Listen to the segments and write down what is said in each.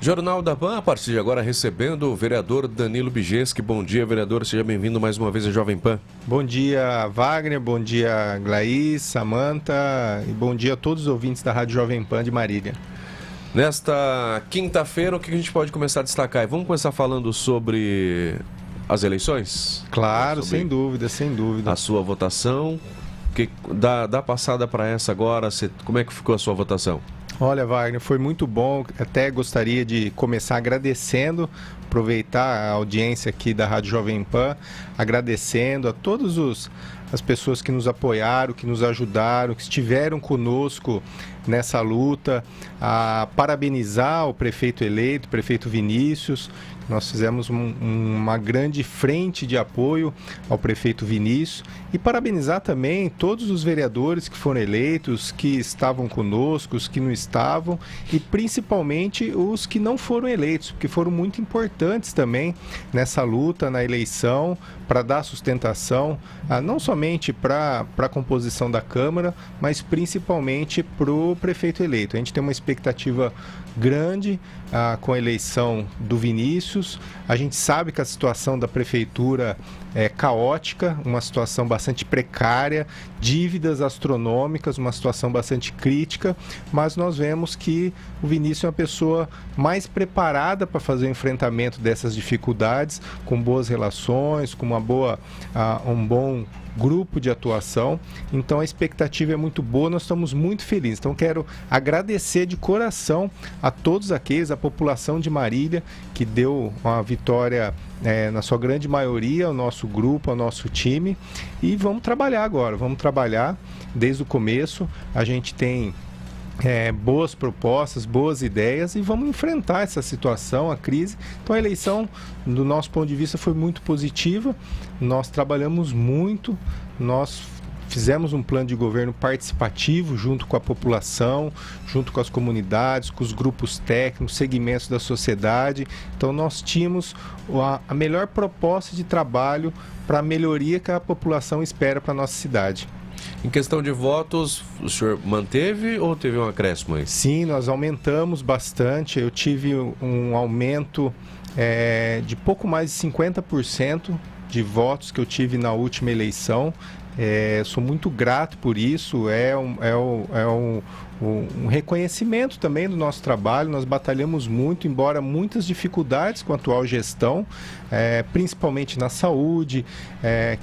Jornal da Pan, a partir de agora, recebendo o vereador Danilo Bijeski. Bom dia, vereador. Seja bem-vindo mais uma vez à Jovem Pan. Bom dia, Wagner. Bom dia, Glaís, Samanta. E bom dia a todos os ouvintes da Rádio Jovem Pan de Marília. Nesta quinta-feira, o que a gente pode começar a destacar? E vamos começar falando sobre as eleições? Claro, sem dúvida, sem dúvida. A sua votação. Dá passada para essa agora. Como é que ficou a sua votação? Olha, Wagner, foi muito bom. Até gostaria de começar agradecendo, aproveitar a audiência aqui da Rádio Jovem Pan, agradecendo a todas as pessoas que nos apoiaram, que nos ajudaram, que estiveram conosco nessa luta, a parabenizar o prefeito eleito, o prefeito Vinícius. Nós fizemos uma grande frente de apoio ao prefeito Vinícius e parabenizar também todos os vereadores que foram eleitos, que estavam conosco, os que não estavam e principalmente os que não foram eleitos, porque foram muito importantes também nessa luta, na eleição, para dar sustentação, não somente para a composição da Câmara, mas principalmente para o prefeito eleito. A gente tem uma expectativa grande com a eleição do Vinícius. A gente sabe que a situação da prefeitura é caótica, uma situação bastante precária, dívidas astronômicas, uma situação bastante crítica, mas nós vemos que o Vinícius é uma pessoa mais preparada para fazer o enfrentamento dessas dificuldades, com boas relações, com um bom grupo de atuação. Então a expectativa é muito boa, nós estamos muito felizes. Então quero agradecer de coração a todos aqueles, a população de Marília, que deu uma vitória na sua grande maioria, ao nosso grupo, ao nosso time. E vamos trabalhar agora, vamos trabalhar desde o começo. A gente tem boas propostas, boas ideias e vamos enfrentar essa situação, a crise. Então a eleição, do nosso ponto de vista, foi muito positiva. Nós trabalhamos muito, nós fizemos um plano de governo participativo junto com a população, junto com as comunidades, com os grupos técnicos, segmentos da sociedade. Então nós tínhamos a melhor proposta de trabalho para a melhoria que a população espera para a nossa cidade. Em questão de votos, o senhor manteve ou teve um acréscimo aí? Sim, nós aumentamos bastante. Eu tive um aumento de pouco mais de 50% de votos que eu tive na última eleição. Sou muito grato por isso. Um reconhecimento também do nosso trabalho. Nós batalhamos muito, embora muitas dificuldades com a atual gestão, principalmente na saúde,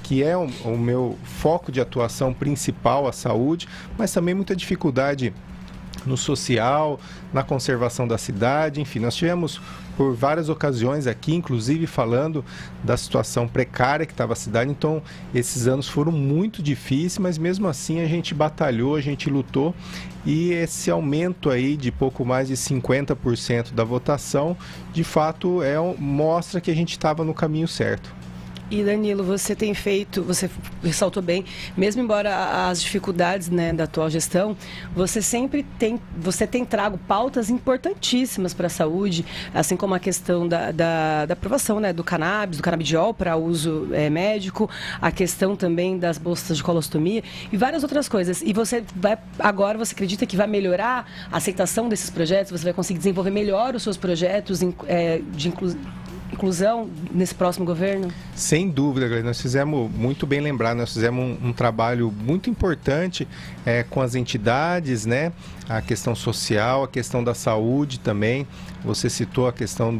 que é o meu foco de atuação principal, a saúde, mas também muita dificuldade no social, na conservação da cidade. Enfim, nós tivemos por várias ocasiões aqui, inclusive falando da situação precária que estava a cidade. Então, esses anos foram muito difíceis, mas mesmo assim a gente batalhou, a gente lutou, e esse aumento aí de pouco mais de 50% da votação, de fato, mostra que a gente estava no caminho certo. E Danilo, você ressaltou bem, mesmo embora as dificuldades, da atual gestão, você tem trago pautas importantíssimas para a saúde, assim como a questão da aprovação, do canabidiol para uso médico, a questão também das bolsas de colostomia e várias outras coisas. E agora você acredita que vai melhorar a aceitação desses projetos? Você vai conseguir desenvolver melhor os seus projetos de inclusão nesse próximo governo? Sem dúvida, Glenn. Nós fizemos, muito bem lembrar, nós fizemos um trabalho muito importante com as entidades, a questão social, a questão da saúde também. Você citou a questão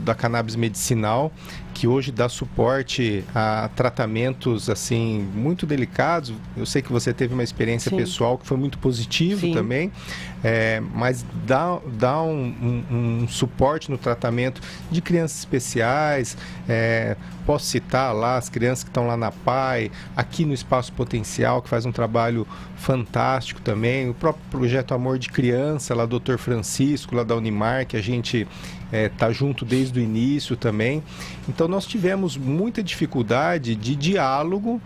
da cannabis medicinal, que hoje dá suporte a tratamentos assim muito delicados. Eu sei que você teve uma experiência Sim. pessoal que foi muito positiva Sim. também, mas dá um suporte no tratamento de crianças especiais. Posso citar lá as crianças que estão lá na PAI, aqui no Espaço Potencial, que faz um trabalho fantástico também, o próprio projeto Amor de Criança, lá do Dr. Francisco, lá da Unimar, que a gente está junto desde o início também. Então nós tivemos muita dificuldade de diálogo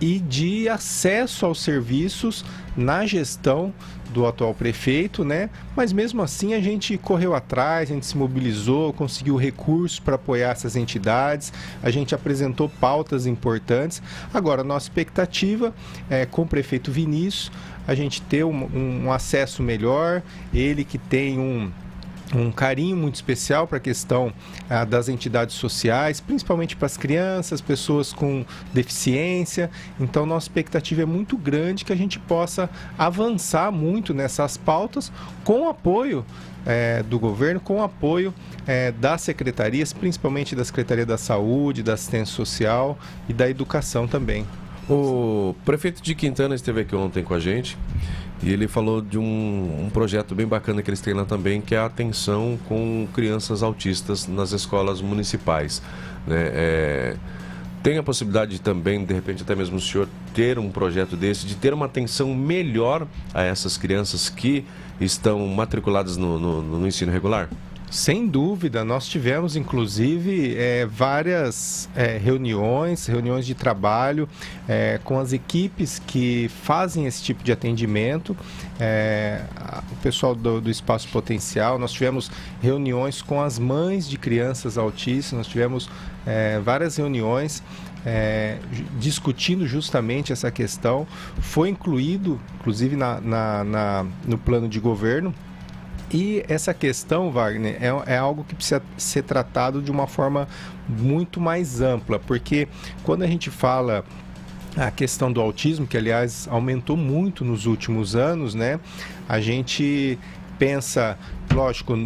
e de acesso aos serviços na gestão do atual prefeito, Mas mesmo assim a gente correu atrás, a gente se mobilizou, conseguiu recursos para apoiar essas entidades, a gente apresentou pautas importantes. Agora, a nossa expectativa é, com o prefeito Vinícius, a gente ter um acesso melhor, ele que tem um carinho muito especial para a questão das entidades sociais, principalmente para as crianças, pessoas com deficiência. Então, nossa expectativa é muito grande que a gente possa avançar muito nessas pautas com o apoio do governo, com o apoio das secretarias, principalmente da Secretaria da Saúde, da Assistência Social e da Educação também. O prefeito de Quintana esteve aqui ontem com a gente e ele falou de um projeto bem bacana que eles têm lá também, que é a atenção com crianças autistas nas escolas municipais, né? Tem a possibilidade também, de repente, até mesmo o senhor ter um projeto desse, de ter uma atenção melhor a essas crianças que estão matriculadas no ensino regular? Sem dúvida, nós tivemos inclusive várias reuniões de trabalho com as equipes que fazem esse tipo de atendimento, o pessoal do Espaço Potencial. Nós tivemos reuniões com as mães de crianças autistas, nós tivemos várias reuniões discutindo justamente essa questão. Foi incluído, inclusive, no plano de governo. E essa questão, Wagner, é algo que precisa ser tratado de uma forma muito mais ampla, porque quando a gente fala a questão do autismo, que aliás aumentou muito nos últimos anos, né? A gente pensa, lógico,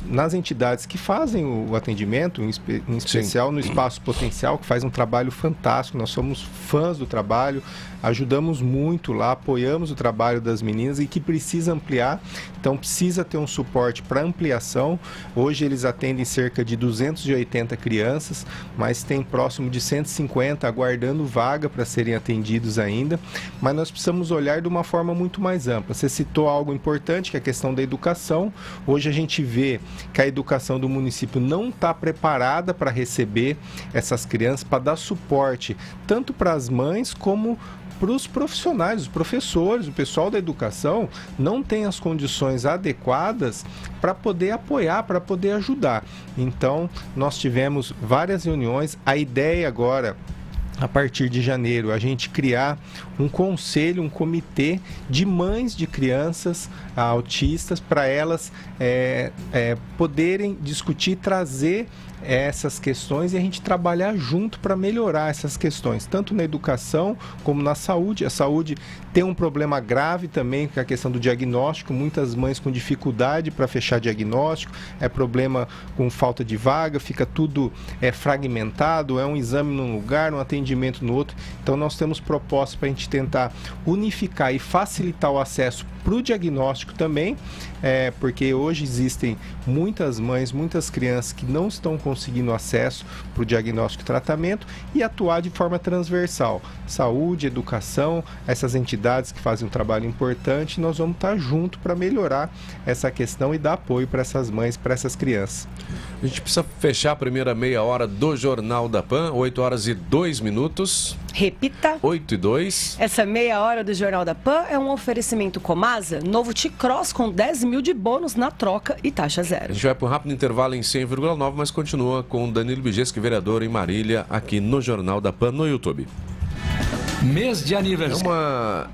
nas entidades que fazem o atendimento, em especial no Espaço Potencial, que faz um trabalho fantástico. Nós somos fãs do trabalho, ajudamos muito lá, apoiamos o trabalho das meninas e que precisa ampliar, então precisa ter um suporte para ampliação. Hoje eles atendem cerca de 280 crianças, mas tem próximo de 150 aguardando vaga para serem atendidos ainda, mas nós precisamos olhar de uma forma muito mais ampla. Você citou algo importante, que é a questão da educação. Hoje a gente vê que a educação do município não está preparada para receber essas crianças, para dar suporte tanto para as mães como para os profissionais, os professores, o pessoal da educação não tem as condições adequadas para poder apoiar, para poder ajudar. Então, nós tivemos várias reuniões. A ideia agora, a partir de janeiro, a gente criar um conselho, um comitê de mães de crianças autistas, para elas poderem discutir, trazer essas questões e a gente trabalhar junto para melhorar essas questões, tanto na educação como na saúde. A saúde tem um problema grave também, que é a questão do diagnóstico, muitas mães com dificuldade para fechar diagnóstico, problema com falta de vaga, fica tudo fragmentado, um exame num lugar, um atendimento no outro. Então nós temos propostas para a gente tentar unificar e facilitar o acesso para o diagnóstico também, porque hoje existem muitas mães, muitas crianças que não estão conseguindo acesso para o diagnóstico e tratamento, e atuar de forma transversal. Saúde, educação, essas entidades que fazem um trabalho importante, nós vamos estar junto para melhorar essa questão e dar apoio para essas mães, para essas crianças. A gente precisa fechar a primeira meia hora do Jornal da Pan, 8h02. Repita. 8h02. Essa meia hora do Jornal da Pan é um oferecimento Comasa, novo T-Cross com 10 mil de bônus na troca e taxa zero. A gente vai para um rápido intervalo em 100,9, mas continua com Danilo Bijeski, vereador em Marília, aqui no Jornal da Pan, no YouTube. Mês de aniversário.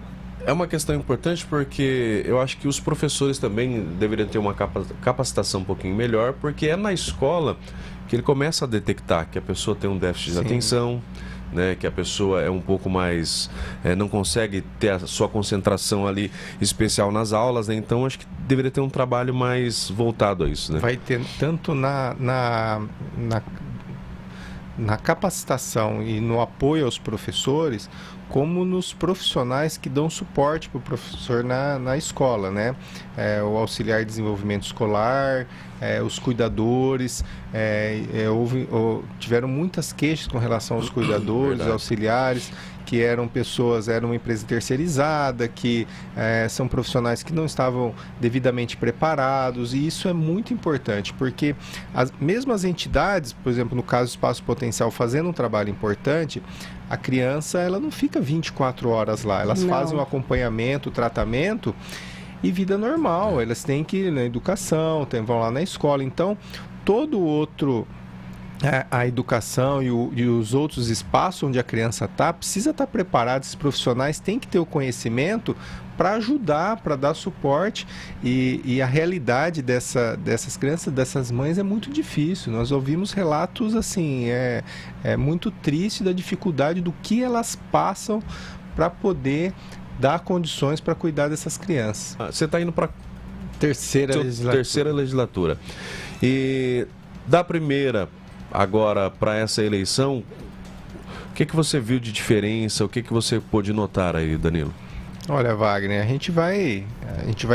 É uma questão importante, porque eu acho que os professores também deveriam ter uma capacitação um pouquinho melhor, porque é na escola que ele começa a detectar que a pessoa tem um déficit de atenção, né, que a pessoa é um pouco mais... não consegue ter a sua concentração ali especial nas aulas, né? Então acho que deveria ter um trabalho mais voltado a isso, né? Vai ter tanto na capacitação e no apoio aos professores, como nos profissionais que dão suporte para o professor na escola, né? O auxiliar de desenvolvimento escolar, os cuidadores, tiveram muitas queixas com relação aos cuidadores, auxiliares, que eram uma empresa terceirizada, que são profissionais que não estavam devidamente preparados, e isso é muito importante, porque mesmo as entidades, por exemplo, no caso do Espaço Potencial, fazendo um trabalho importante, a criança ela não fica 24 horas lá, elas fazem o acompanhamento, o tratamento e vida normal, elas têm que ir na educação, vão lá na escola, então todo outro... A educação e os outros espaços onde a criança precisa estar preparada. Esses profissionais têm que ter o conhecimento para ajudar, para dar suporte, e a realidade dessas crianças, dessas mães é muito difícil. Nós ouvimos relatos assim, é muito triste da dificuldade do que elas passam para poder dar condições para cuidar dessas crianças. Você está indo para terceira legislatura. E da primeira agora para essa eleição, o que você viu de diferença? O que você pôde notar aí, Danilo? Olha, Wagner, a gente vai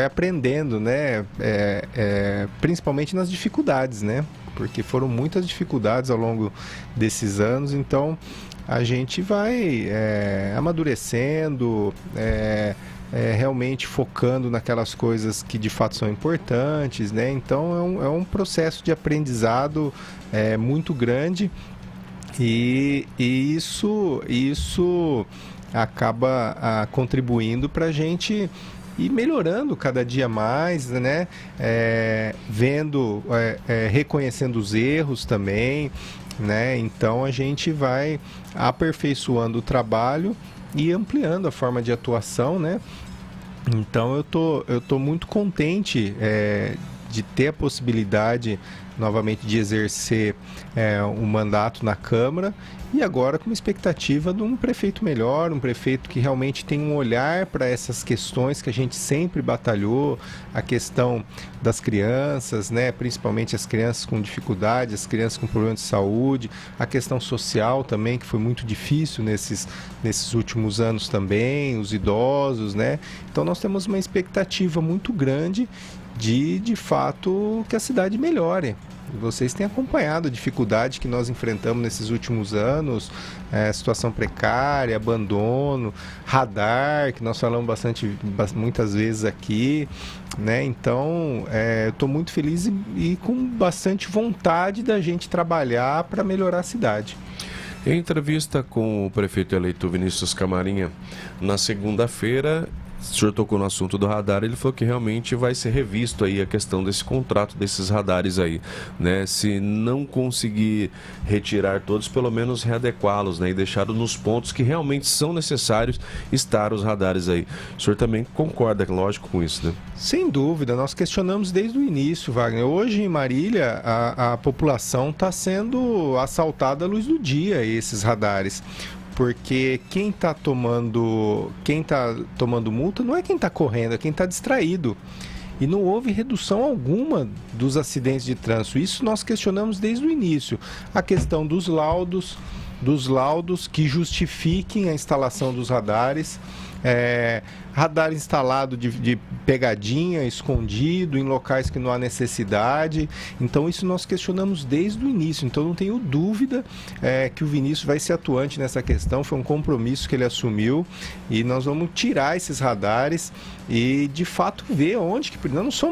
aprendendo, né? Principalmente nas dificuldades, né? Porque foram muitas dificuldades ao longo desses anos, então a gente vai amadurecendo, realmente focando naquelas coisas que de fato são importantes, né? Então é um processo de aprendizado muito grande, e isso acaba contribuindo para a gente ir melhorando cada dia mais, né? Reconhecendo os erros também, né? Então a gente vai aperfeiçoando o trabalho e ampliando a forma de atuação, né? Então eu tô muito contente de ter a possibilidade novamente de exercer um mandato na Câmara, e agora com uma expectativa de um prefeito melhor, um prefeito que realmente tem um olhar para essas questões que a gente sempre batalhou, a questão das crianças, né? Principalmente as crianças com dificuldade, as crianças com problemas de saúde, a questão social também, que foi muito difícil nesses últimos anos também, os idosos, né? Então nós temos uma expectativa muito grande de fato, que a cidade melhore. Vocês têm acompanhado a dificuldade que nós enfrentamos nesses últimos anos, situação precária, abandono, radar, que nós falamos muitas vezes aqui, né? Então, estou muito feliz e com bastante vontade da gente trabalhar para melhorar a cidade. Em entrevista com o prefeito eleito Vinícius Camarinha, na segunda-feira, o senhor tocou no assunto do radar, ele falou que realmente vai ser revisto aí a questão desse contrato desses radares aí, né? Se não conseguir retirar todos, pelo menos readequá-los, né? E deixá-los nos pontos que realmente são necessários estar os radares aí. O senhor também concorda, lógico, com isso, né? Sem dúvida, nós questionamos desde o início, Wagner. Hoje em Marília, a população está sendo assaltada à luz do dia, esses radares. Porque quem está tomando multa não é quem está correndo, é quem está distraído. E não houve redução alguma dos acidentes de trânsito. Isso nós questionamos desde o início. A questão dos laudos que justifiquem a instalação dos radares. Radar instalado de pegadinha, escondido, em locais que não há necessidade. Então isso nós questionamos desde o início. Então não tenho dúvida que o Vinícius vai ser atuante nessa questão. Foi um compromisso que ele assumiu, e nós vamos tirar esses radares e de fato ver onde que... Nós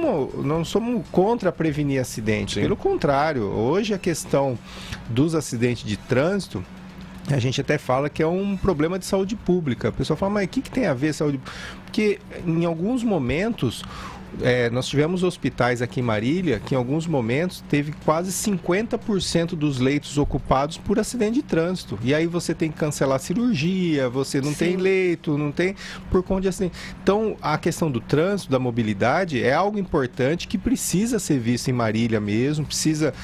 não somos contra prevenir acidentes. Sim. Pelo contrário, hoje a questão dos acidentes de trânsito, a gente até fala que é um problema de saúde pública. A pessoa fala, mas o que tem a ver saúde pública? Porque em alguns momentos, nós tivemos hospitais aqui em Marília que em alguns momentos teve quase 50% dos leitos ocupados por acidente de trânsito. E aí você tem que cancelar a cirurgia, você não tem leito, não tem por conta de acidente. Então a questão do trânsito, da mobilidade, é algo importante que precisa ser visto em Marília mesmo, precisa,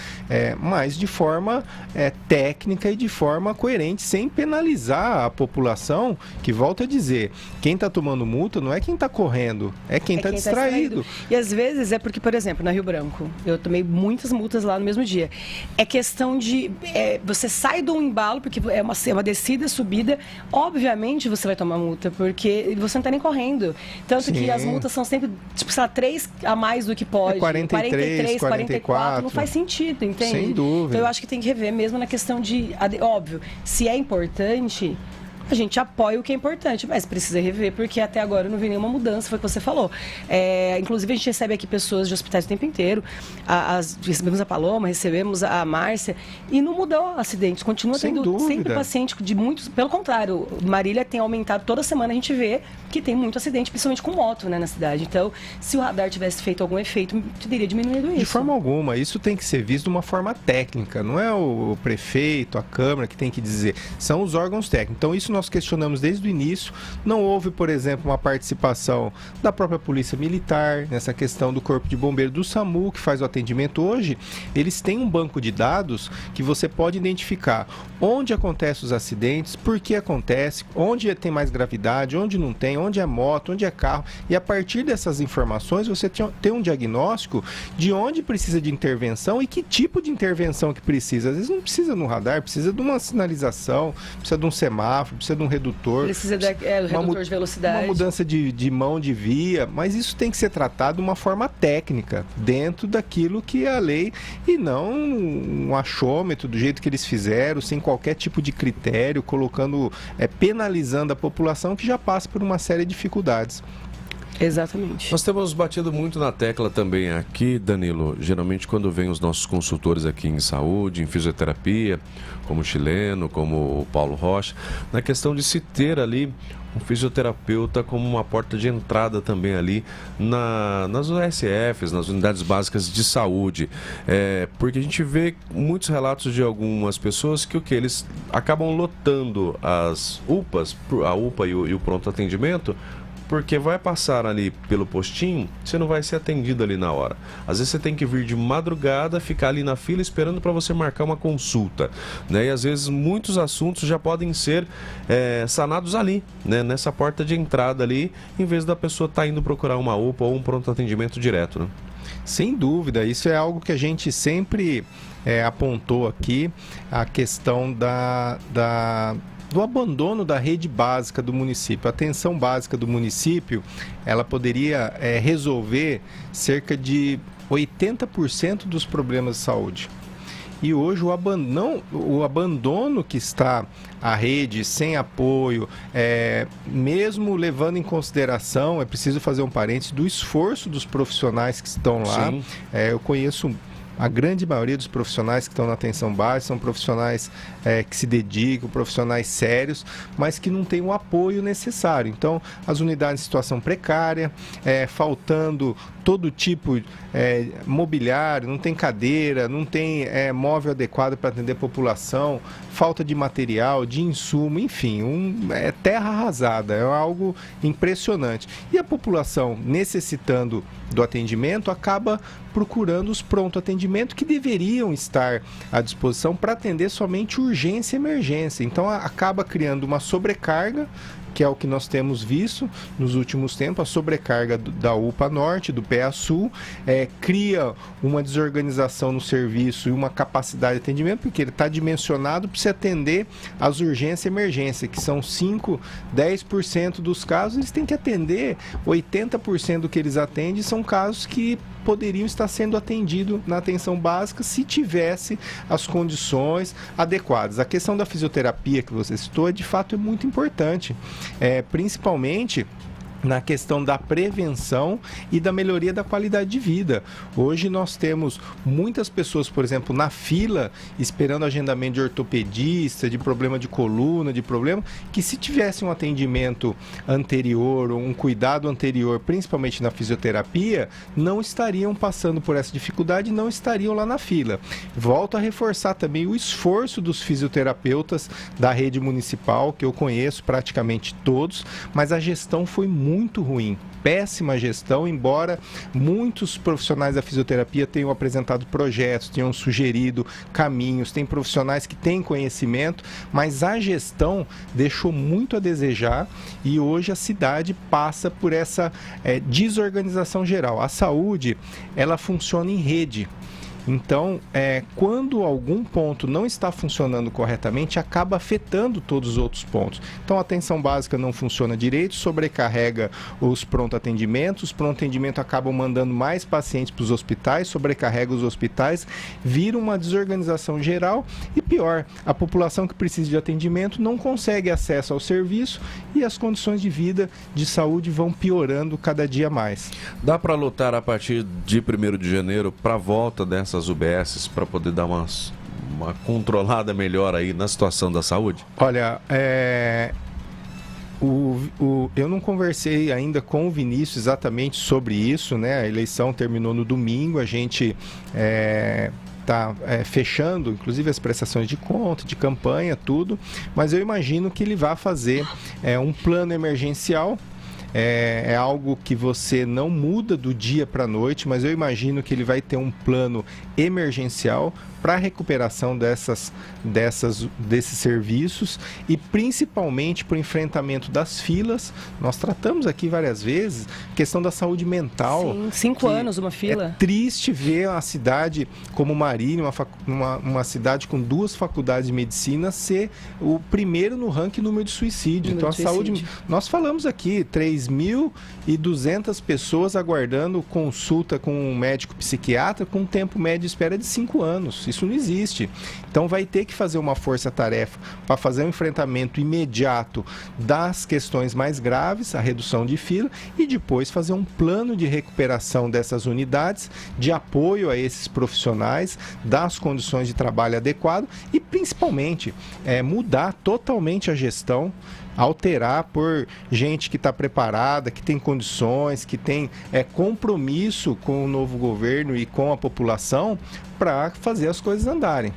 mas de forma técnica e de forma coerente, sem penalizar a população, que, volto a dizer, quem está tomando multa não é quem está correndo, é quem está distraído. E às vezes é porque, por exemplo, na Rio Branco, eu tomei muitas multas lá no mesmo dia. É questão de... você sai do embalo, porque é uma descida, subida, obviamente você vai tomar multa, porque você não está nem correndo. Tanto que as multas são sempre, tipo, sei lá, 3 a mais do que pode. 43, 44. Não faz sentido, entende? Sem dúvida. Então eu acho que tem que rever mesmo na questão de... Óbvio, se é importante... A gente apoia o que é importante, mas precisa rever, porque até agora não vi nenhuma mudança, foi o que você falou. Inclusive, a gente recebe aqui pessoas de hospitais o tempo inteiro. Recebemos a Paloma, recebemos a Márcia, e não mudou acidentes. Continua tendo sempre paciente de muitos... Pelo contrário, Marília tem aumentado toda semana, a gente vê que tem muito acidente, principalmente com moto, né, na cidade. Então, se o radar tivesse feito algum efeito, teria diminuído isso. De forma alguma, isso tem que ser visto de uma forma técnica. Não é o prefeito, a Câmara que tem que dizer. São os órgãos técnicos. Então, isso nós nós questionamos desde o início. Não houve, por exemplo, uma participação da própria Polícia Militar nessa questão do Corpo de Bombeiro, do SAMU, que faz o atendimento. Hoje, eles têm um banco de dados que você pode identificar onde acontecem os acidentes, por que acontece, onde tem mais gravidade, onde não tem, onde é moto, onde é carro. E a partir dessas informações, você tem um diagnóstico de onde precisa de intervenção e que tipo de intervenção que precisa. Às vezes não precisa de um radar, precisa de uma sinalização, precisa de um semáforo, precisa de um redutor. Precisa do redutor de velocidade. Uma mudança de mão de via, mas isso tem que ser tratado de uma forma técnica, dentro daquilo que é a lei, e não um achômetro do jeito que eles fizeram, sem qualquer tipo de critério, colocando, penalizando a população que já passa por uma série de dificuldades. Exatamente. Nós temos batido muito na tecla também aqui, Danilo, geralmente quando vem os nossos consultores aqui em saúde, em fisioterapia, como o Chileno, como o Paulo Rocha, na questão de se ter ali um fisioterapeuta como uma porta de entrada também ali nas USFs, nas unidades básicas de saúde. Porque a gente vê muitos relatos de algumas pessoas que eles acabam lotando as UPAs, a UPA e o pronto atendimento, porque vai passar ali pelo postinho, você não vai ser atendido ali na hora. Às vezes você tem que vir de madrugada, ficar ali na fila esperando para você marcar uma consulta, né? E às vezes muitos assuntos já podem ser sanados ali, né? Nessa porta de entrada ali, em vez da pessoa estar indo procurar uma UPA ou um pronto atendimento direto, né? Sem dúvida, isso é algo que a gente sempre apontou aqui, a questão do abandono da rede básica do município. A atenção básica do município, ela poderia resolver cerca de 80% dos problemas de saúde. E hoje o abandono que está a rede, sem apoio, mesmo levando em consideração, é preciso fazer um parênteses, do esforço dos profissionais que estão lá. Eu conheço a grande maioria dos profissionais que estão na atenção básica, são profissionais que se dedicam, profissionais sérios, mas que não têm o apoio necessário. Então, as unidades em situação precária, faltando todo tipo de mobiliário, não tem cadeira, não tem móvel adequado para atender a população, falta de material, de insumo, enfim, terra arrasada, é algo impressionante. E a população necessitando do atendimento acaba procurando os pronto atendimento que deveriam estar à disposição para atender somente urgência e emergência. Então acaba criando uma sobrecarga, que é o que nós temos visto nos últimos tempos, a sobrecarga da UPA Norte, do PA Sul, cria uma desorganização no serviço e uma capacidade de atendimento, porque ele está dimensionado para se atender às urgências e emergência, que são 5%, 10% dos casos, eles têm que atender 80% do que eles atendem, são casos que poderiam estar sendo atendidos na atenção básica se tivesse as condições adequadas. A questão da fisioterapia que você citou, de fato, é muito importante, principalmente na questão da prevenção e da melhoria da qualidade de vida. Hoje nós temos muitas pessoas, por exemplo, na fila, esperando agendamento de ortopedista, de problema de coluna, de problema, que se tivesse um atendimento anterior, um cuidado anterior, principalmente na fisioterapia, não estariam passando por essa dificuldade e não estariam lá na fila. Volto a reforçar também o esforço dos fisioterapeutas da rede municipal, que eu conheço praticamente todos, mas a gestão foi muito ruim, péssima gestão, embora muitos profissionais da fisioterapia tenham apresentado projetos, tenham sugerido caminhos, tem profissionais que têm conhecimento, mas a gestão deixou muito a desejar e hoje a cidade passa por essa desorganização geral. A saúde, ela funciona em rede. Então, quando algum ponto não está funcionando corretamente, acaba afetando todos os outros pontos. Então, a atenção básica não funciona direito, sobrecarrega os pronto-atendimentos, os pronto-atendimentos acabam mandando mais pacientes para os hospitais, sobrecarrega os hospitais, vira uma desorganização geral e pior, a população que precisa de atendimento não consegue acesso ao serviço e as condições de vida, de saúde vão piorando cada dia mais. Dá para lutar a partir de 1º de janeiro para a volta dessas UBSs para poder dar uma controlada melhor aí na situação da saúde? Olha, eu não conversei ainda com o Vinícius exatamente sobre isso, né? A eleição terminou no domingo, a gente fechando, inclusive as prestações de conta, de campanha, tudo, mas eu imagino que ele vai fazer um plano emergencial. É algo que você não muda do dia para a noite, mas eu imagino que ele vai ter um plano emergencial para a recuperação desses serviços e principalmente para o enfrentamento das filas. Nós tratamos aqui várias vezes a questão da saúde mental. Sim, 5 anos uma fila. É triste ver uma cidade como Marília, uma cidade com 2 faculdades de medicina, ser o primeiro no ranking número de suicídio. Então a saúde... Nós falamos aqui, 3.200 pessoas aguardando consulta com um médico psiquiatra com um tempo médio de espera de 5 anos. Isso não existe. Então vai ter que fazer uma força-tarefa para fazer um enfrentamento imediato das questões mais graves, a redução de fila, e depois fazer um plano de recuperação dessas unidades, de apoio a esses profissionais, das condições de trabalho adequado e principalmente mudar totalmente a gestão, alterar por gente que está preparada, que tem condições, que tem compromisso com o novo governo e com a população para fazer as coisas andarem.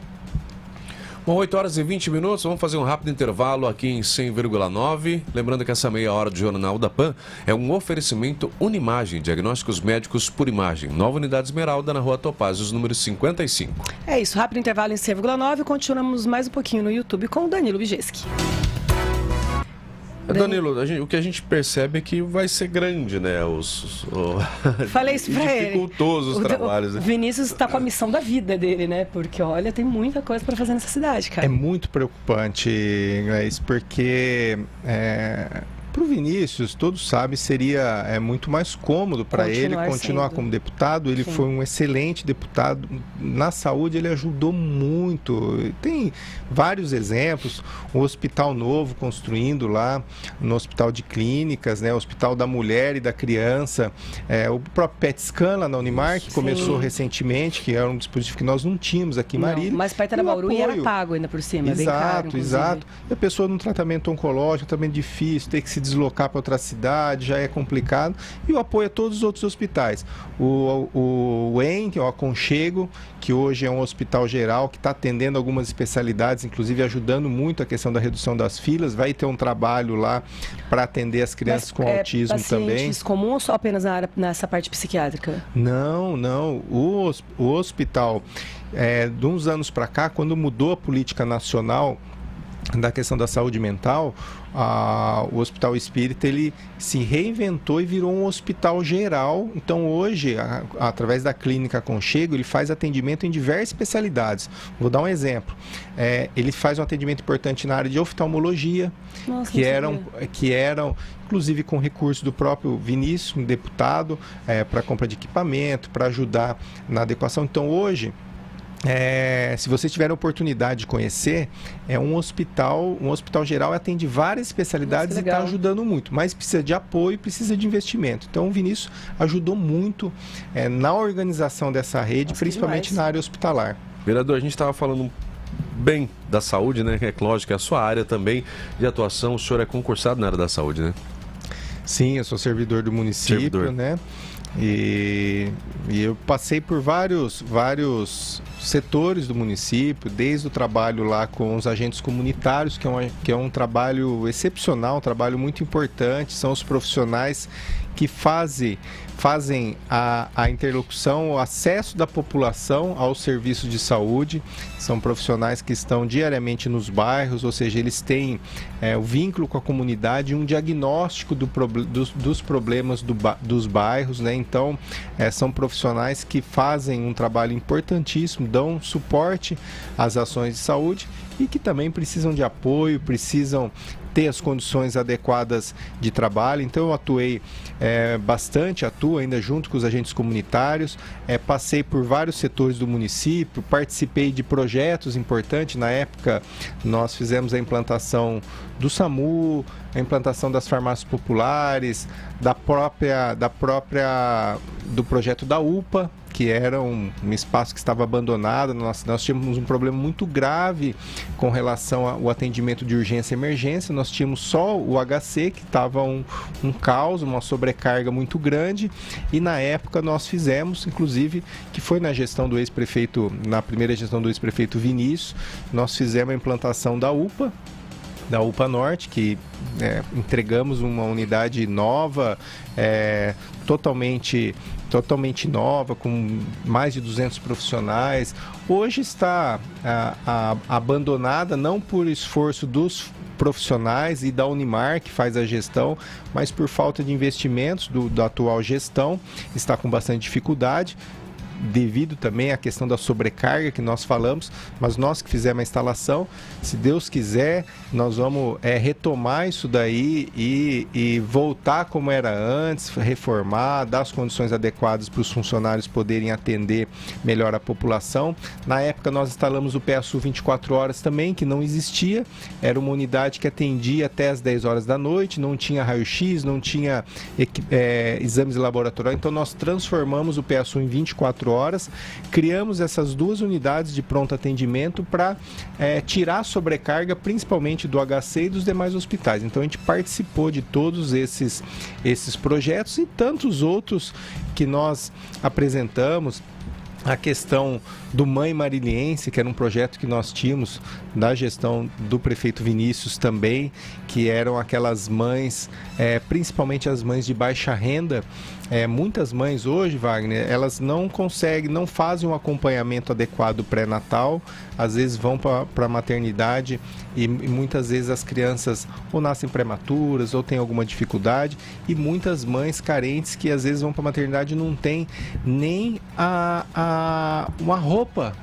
Bom, 8 horas e 20 minutos, vamos fazer um rápido intervalo aqui em 100,9. Lembrando que essa meia hora do Jornal da Pan é um oferecimento Unimagem, diagnósticos médicos por imagem. Nova unidade Esmeralda, na Rua Topázios, número 55. É isso, rápido intervalo em 100,9. Continuamos mais um pouquinho no YouTube com o Danilo Bijeski. Danilo, o que a gente percebe é que vai ser grande, né? Falei isso pra ele. Dificultosos os trabalhos. O Vinícius está com a missão da vida dele, né? Porque, olha, tem muita coisa para fazer nessa cidade, cara. É muito preocupante, Grace, porque para o Vinícius, todos sabem, seria muito mais cômodo para ele continuar como deputado. Ele foi um excelente deputado. Na saúde, ele ajudou muito. Tem vários exemplos. O Hospital Novo construindo lá, no Hospital de Clínicas, né? O Hospital da Mulher e da Criança. O próprio PET Scan lá na Unimar, que começou recentemente, que era um dispositivo que nós não tínhamos aqui em Marília. Mas perto era Bauru e era pago ainda por cima. Exato, bem caro, exato. E a pessoa num tratamento oncológico, também difícil, ter que se deslocar para outra cidade, já é complicado, e o apoio a todos os outros hospitais. O EN, que é o Aconchego, que hoje é um hospital geral, que está atendendo algumas especialidades, inclusive ajudando muito a questão da redução das filas, vai ter um trabalho lá para atender as crianças com autismo também. Pacientes comuns ou só apenas nessa parte psiquiátrica? Não. O hospital, de uns anos para cá, quando mudou a política nacional da questão da saúde mental, o Hospital Espírita, ele se reinventou e virou um hospital geral. Então hoje, através da Clínica Aconchego, ele faz atendimento em diversas especialidades. Vou dar um exemplo. Ele faz um atendimento importante na área de oftalmologia. Nossa, que eram inclusive com recursos do próprio Vinícius, um deputado, para compra de equipamento, para ajudar na adequação. Então hoje, se você tiver a oportunidade de conhecer, é um hospital geral, atende várias especialidades e está ajudando muito, mas precisa de apoio, precisa de investimento. Então o Vinícius ajudou muito na organização dessa rede, principalmente na área hospitalar. Vereador, a gente estava falando bem da saúde, né? É lógico que é a sua área também de atuação, o senhor é concursado na área da saúde, né? Sim, eu sou servidor do município, né? E eu passei por vários setores do município, desde o trabalho lá com os agentes comunitários, que é um trabalho excepcional, um trabalho muito importante. São os profissionais que fazem a interlocução, o acesso da população aos serviços de saúde. São profissionais que estão diariamente nos bairros, ou seja, eles têm o vínculo com a comunidade e um diagnóstico dos problemas dos bairros, né? Então, são profissionais que fazem um trabalho importantíssimo, dão suporte às ações de saúde e que também precisam de apoio, precisam ter as condições adequadas de trabalho. Então eu atuei atuo ainda junto com os agentes comunitários, passei por vários setores do município, participei de projetos importantes. Na época nós fizemos a implantação do SAMU, a implantação das farmácias populares, do projeto da UPA, que era um espaço que estava abandonado. Nós tínhamos um problema muito grave com relação ao atendimento de urgência e emergência. Nós tínhamos só o HC, que estava um caos, uma sobrecarga muito grande, e na época nós fizemos, inclusive, que foi na gestão do ex-prefeito, na primeira gestão do ex-prefeito Vinícius, nós fizemos a implantação da UPA Norte, que entregamos uma unidade nova, totalmente nova, com mais de 200 profissionais. Hoje está abandonada, não por esforço dos profissionais e da Unimar, que faz a gestão, mas por falta de investimentos da atual gestão, está com bastante dificuldade, devido também à questão da sobrecarga que nós falamos, mas nós que fizemos a instalação, se Deus quiser, nós vamos retomar isso daí e voltar como era antes, reformar, dar as condições adequadas para os funcionários poderem atender melhor a população. Na época nós instalamos o PSU 24 horas também, que não existia, era uma unidade que atendia até as 10 horas da noite, não tinha raio-x, não tinha exames laboratoriais, então nós transformamos o PSU em 24 horas, criamos essas 2 unidades de pronto atendimento para tirar a sobrecarga, principalmente do HC e dos demais hospitais. Então a gente participou de todos esses projetos e tantos outros que nós apresentamos. A questão do Mãe Mariliense, que era um projeto que nós tínhamos da gestão do prefeito Vinícius também, que eram aquelas mães, principalmente as mães de baixa renda. Muitas mães hoje, Wagner, elas não conseguem, não fazem um acompanhamento adequado pré-natal, às vezes vão para a maternidade e muitas vezes as crianças ou nascem prematuras ou têm alguma dificuldade, e muitas mães carentes que às vezes vão para a maternidade e não têm nem uma roupa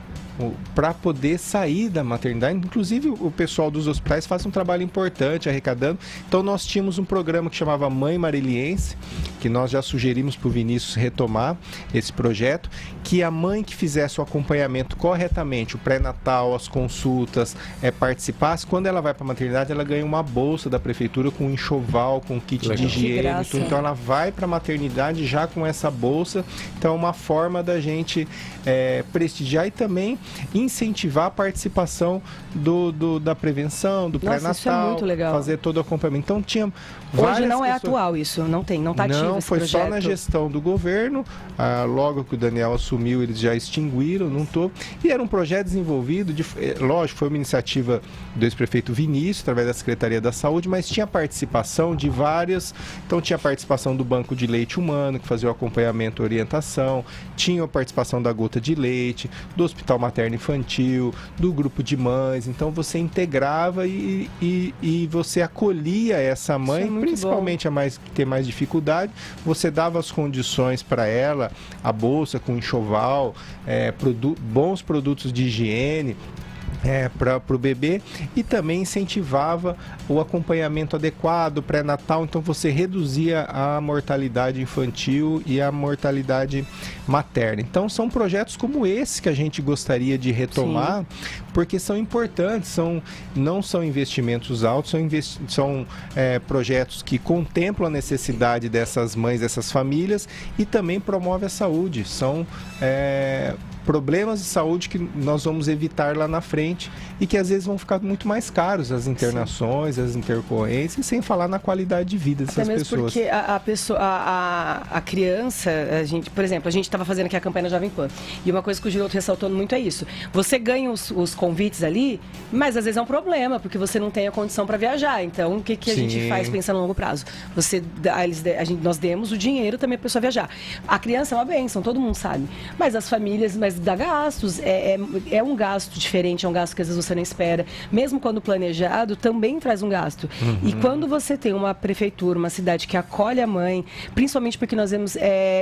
para poder sair da maternidade. Inclusive o pessoal dos hospitais faz um trabalho importante arrecadando. Então nós tínhamos um programa que chamava Mãe Mariliense, que nós já sugerimos para o Vinícius retomar esse projeto, que a mãe que fizesse o acompanhamento corretamente, o pré-natal, as consultas, participasse, quando ela vai para a maternidade, ela ganha uma bolsa da prefeitura com enxoval, com kit de higiene, tudo. Então ela vai para a maternidade já com essa bolsa. Então é uma forma da gente prestigiar e também incentivar a participação da prevenção, do pré-natal, isso é muito legal. Fazer todo o acompanhamento. Então tinha hoje não é atual isso, não está ativo não, esse foi projeto. Só na gestão do governo, logo que o Daniel assumiu, eles já extinguiram, e era um projeto desenvolvido, lógico, foi uma iniciativa do ex-prefeito Vinícius, através da Secretaria da Saúde, mas tinha participação de várias, então tinha participação do Banco de Leite Humano, que fazia o acompanhamento e orientação, tinha a participação da Gota de Leite, do Hospital Materno Infantil, do grupo de mães. Então você integrava e você acolhia essa mãe, principalmente a mais que tem mais dificuldade. Você dava as condições para ela, a bolsa com enxoval, bons produtos de higiene para o bebê, e também incentivava o acompanhamento adequado, pré-natal. Então você reduzia a mortalidade infantil e a mortalidade materna. Então são projetos como esse que a gente gostaria de retomar. Sim. Porque são importantes, não são investimentos altos, são projetos que contemplam a necessidade dessas mães, dessas famílias, e também promovem a saúde. São problemas de saúde que nós vamos evitar lá na frente e que às vezes vão ficar muito mais caros, as internações, as intercorrências, sem falar na qualidade de vida dessas pessoas. Porque a criança, por exemplo, a gente estava fazendo aqui a campanha na Jovem Pan, e uma coisa que o Giroto ressaltou muito é isso: você ganha os convites ali, mas às vezes é um problema, porque você não tem a condição para viajar. Então, o que a gente faz pensando a longo prazo? Nós demos o dinheiro também para a pessoa viajar. A criança é uma bênção, todo mundo sabe, mas as famílias, dá gastos, é um gasto diferente, é um gasto que às vezes você não espera. Mesmo quando planejado, também traz um gasto. Uhum. E quando você tem uma prefeitura, uma cidade que acolhe a mãe, principalmente porque nós vemos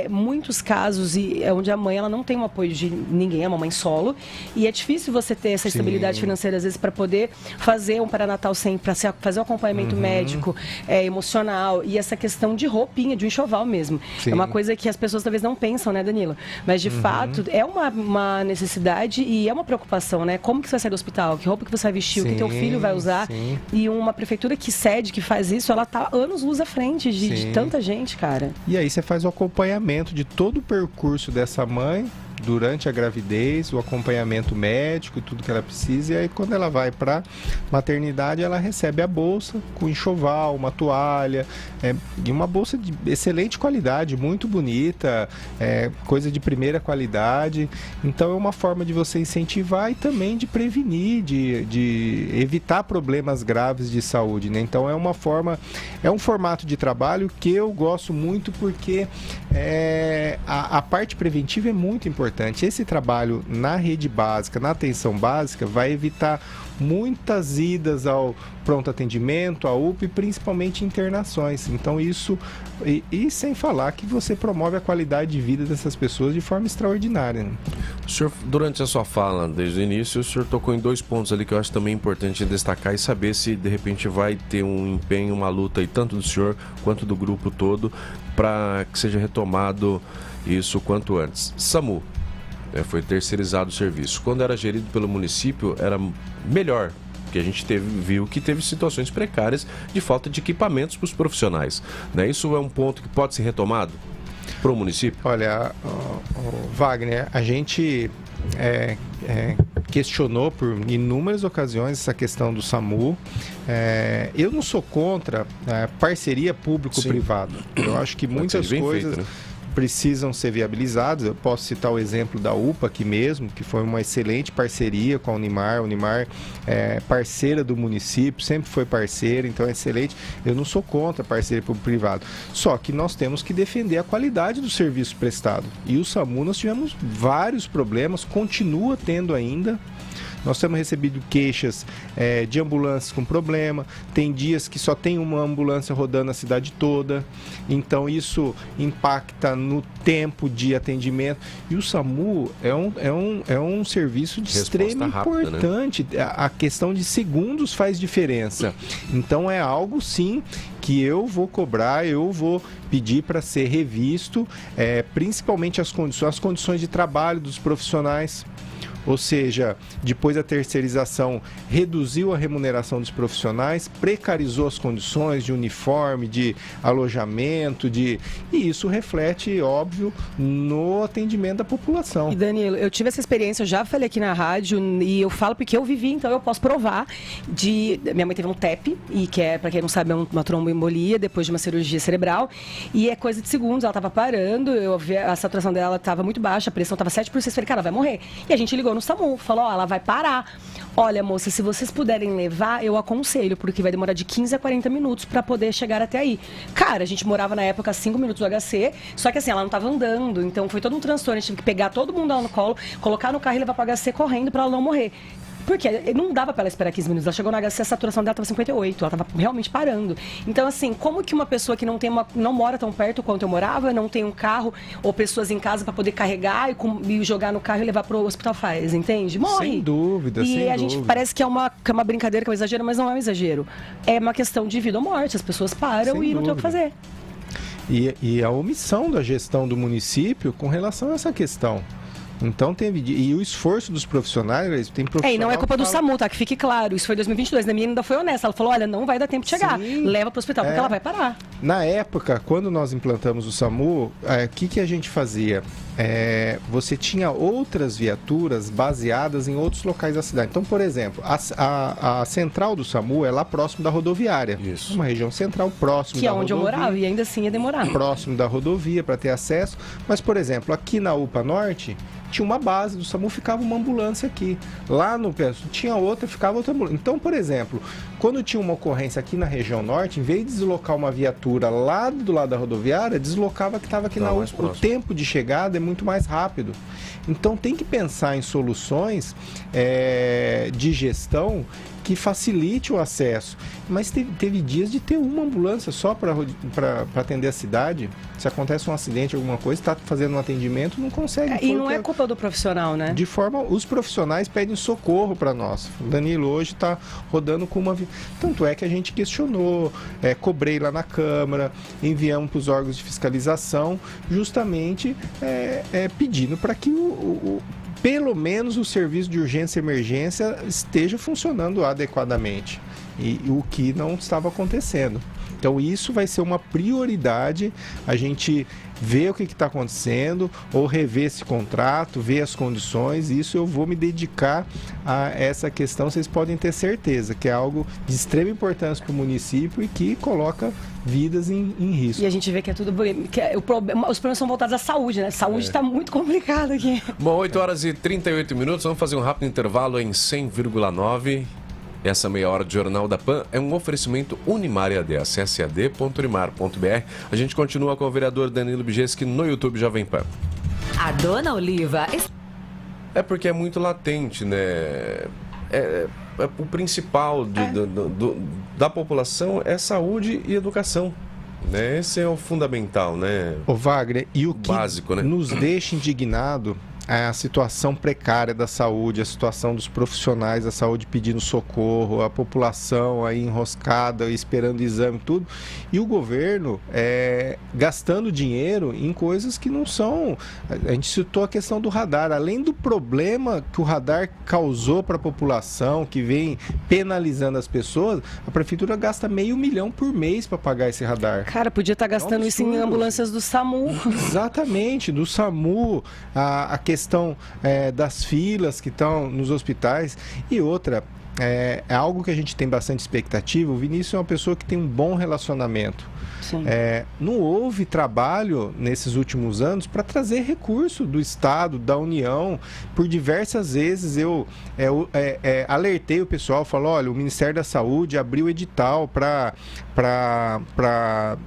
muitos casos onde a mãe ela não tem o apoio de ninguém, é uma mãe solo, e é difícil você ter essa estabilidade financeira, às vezes, para poder fazer um pré-natal para fazer um acompanhamento médico, emocional, e essa questão de roupinha, de um enxoval mesmo. Sim. É uma coisa que as pessoas talvez não pensam, né, Danilo? Mas, de fato, é uma necessidade e é uma preocupação, né? Como que você vai sair do hospital? Que roupa que você vai vestir? O que teu filho vai usar? Sim. E uma prefeitura que cede, que faz isso, ela tá anos-luz à frente de tanta gente, cara. E aí você faz o acompanhamento de todo o percurso dessa mãe durante a gravidez, o acompanhamento médico e tudo que ela precisa, e aí quando ela vai para maternidade, ela recebe a bolsa com enxoval, uma toalha, e uma bolsa de excelente qualidade, muito bonita, coisa de primeira qualidade. Então é uma forma de você incentivar e também de prevenir, de evitar problemas graves de saúde, né? Então é um formato de trabalho que eu gosto muito, porque a parte preventiva é muito importante. Esse trabalho na rede básica, na atenção básica, vai evitar muitas idas ao pronto atendimento, à UPA, e principalmente internações. Então isso, e sem falar que você promove a qualidade de vida dessas pessoas de forma extraordinária, né? O senhor, durante a sua fala, desde o início, o senhor tocou em 2 pontos ali que eu acho também importante destacar e saber se de repente vai ter um empenho, uma luta aí, tanto do senhor quanto do grupo todo, para que seja retomado isso quanto antes. SAMU, foi terceirizado o serviço. Quando era gerido pelo município, era melhor, porque a gente viu que teve situações precárias de falta de equipamentos para os profissionais, né? Isso é um ponto que pode ser retomado para o município? Olha, Wagner, a gente questionou por inúmeras ocasiões essa questão do SAMU. Eu não sou contra parceria público-privada. Eu acho que muitas coisas... Feito, né? Precisam ser viabilizados. Eu posso citar o exemplo da UPA aqui mesmo, que foi uma excelente parceria com a Unimar. A Unimar é parceira do município, sempre foi parceira, então é excelente. Eu não sou contra parceria público-privado. Só que nós temos que defender a qualidade do serviço prestado. E o SAMU, nós tivemos vários problemas, continua tendo ainda. Nós temos recebido queixas de ambulâncias com problema. Tem dias que só tem uma ambulância rodando a cidade toda. Então isso impacta no tempo de atendimento. E o SAMU é um serviço de extrema importância, né? A questão de segundos faz diferença. Então é algo, sim, que eu vou cobrar, eu vou pedir para ser revisto, principalmente as condições de trabalho dos profissionais. Ou seja, depois da terceirização, reduziu a remuneração dos profissionais, precarizou as condições de uniforme, de alojamento, e isso reflete, óbvio, no atendimento da população. E Danilo, eu tive essa experiência, eu já falei aqui na rádio, e eu falo porque eu vivi, então eu posso provar. Minha mãe teve um TEP, e que para quem não sabe, é uma tromboembolia, depois de uma cirurgia cerebral, e é coisa de segundos, ela estava parando, eu vi a saturação dela estava muito baixa, a pressão estava 7%, eu falei, cara, ela vai morrer. E a gente ligou no SAMU, falou, ela vai parar. Olha, moça, se vocês puderem levar, eu aconselho, porque vai demorar de 15 a 40 minutos para poder chegar até aí. Cara, a gente morava na época a 5 minutos do HC, só que assim, ela não estava andando, então foi todo um transtorno, a gente teve que pegar todo mundo lá no colo, colocar no carro e levar para o HC correndo para ela não morrer. Porque não dava para ela esperar 15 minutos. Ela chegou no HC, a saturação dela estava 58, ela estava realmente parando. Então, assim, como que uma pessoa que não mora tão perto quanto eu morava, não tem um carro ou pessoas em casa para poder carregar e jogar no carro e levar para o hospital faz, entende? Morre. Sem dúvida, E a gente parece que é uma brincadeira, que é um exagero, mas não é um exagero. É uma questão de vida ou morte. As pessoas param e não tem o que fazer. E a omissão da gestão do município com relação a essa questão. Então e o esforço dos profissionais, tem profissional... E não é culpa do SAMU, tá? Que fique claro. Isso foi em 2022. A minha ainda foi honesta. Ela falou, olha, não vai dar tempo de chegar. Sim, leva para o hospital, porque ela vai parar. Na época, quando nós implantamos o SAMU, o que a gente fazia? Você tinha outras viaturas baseadas em outros locais da cidade. Então, por exemplo, a central do SAMU é lá próximo da rodoviária. Isso. Uma região central próximo da rodovia. Que é onde eu morava, e ainda assim ia demorar. Próximo da rodovia para ter acesso. Mas, por exemplo, aqui na UPA Norte, tinha uma base do SAMU, ficava uma ambulância aqui. Lá no tinha outra, ficava outra ambulância. Então, por exemplo, quando tinha uma ocorrência aqui na região norte, em vez de deslocar uma viatura lá do lado da rodoviária, deslocava que estava aqui na UPA. O tempo de chegada é muito mais rápido. Então, tem que pensar em soluções de gestão que facilite o acesso. Mas teve dias de ter uma ambulância só para atender a cidade. Se acontece um acidente, alguma coisa, está fazendo um atendimento, não consegue. E não é culpa do profissional, né? De forma, os profissionais pedem socorro para nós. O Danilo hoje está rodando com uma... Tanto é que a gente questionou, cobrei lá na Câmara, enviamos para os órgãos de fiscalização, justamente pedindo para que pelo menos o serviço de urgência e emergência esteja funcionando adequadamente. E o que não estava acontecendo. Então isso vai ser uma prioridade, a gente ver o que está acontecendo, ou rever esse contrato, ver as condições. Isso eu vou me dedicar a essa questão, vocês podem ter certeza que é algo de extrema importância para o município e que coloca vidas em risco. E a gente vê que é tudo os problemas são voltados à saúde, né? A saúde está muito complicada aqui. Bom, 8 horas e 38 minutos, vamos fazer um rápido intervalo em 100,9. Essa meia hora de Jornal da Pan é um oferecimento Unimar EAD. Acesse ad.unimar.br. A gente continua com o vereador Danilo Bijeski no YouTube Jovem Pan. A dona Oliva... É porque é muito latente, né? O principal da população é saúde e educação. Né? Esse é o fundamental, né? Ô Wagner, e o que básico, né? Nos deixa indignado é a situação precária da saúde, a situação dos profissionais da saúde pedindo socorro, a população aí enroscada, esperando exame, tudo. E o governo gastando dinheiro em coisas que não são... A gente citou a questão do radar. Além do problema que o radar causou para a população, que vem penalizando as pessoas, a prefeitura gasta R$500 mil por mês para pagar esse radar. Cara, podia estar gastando isso em ambulâncias do SAMU. Exatamente, do SAMU, a questão das filas que estão nos hospitais. E outra, é algo que a gente tem bastante expectativa. O Vinícius é uma pessoa que tem um bom relacionamento. Não houve trabalho nesses últimos anos para trazer recurso do Estado, da União. Por diversas vezes eu alertei o pessoal, falou, olha, o Ministério da Saúde abriu edital para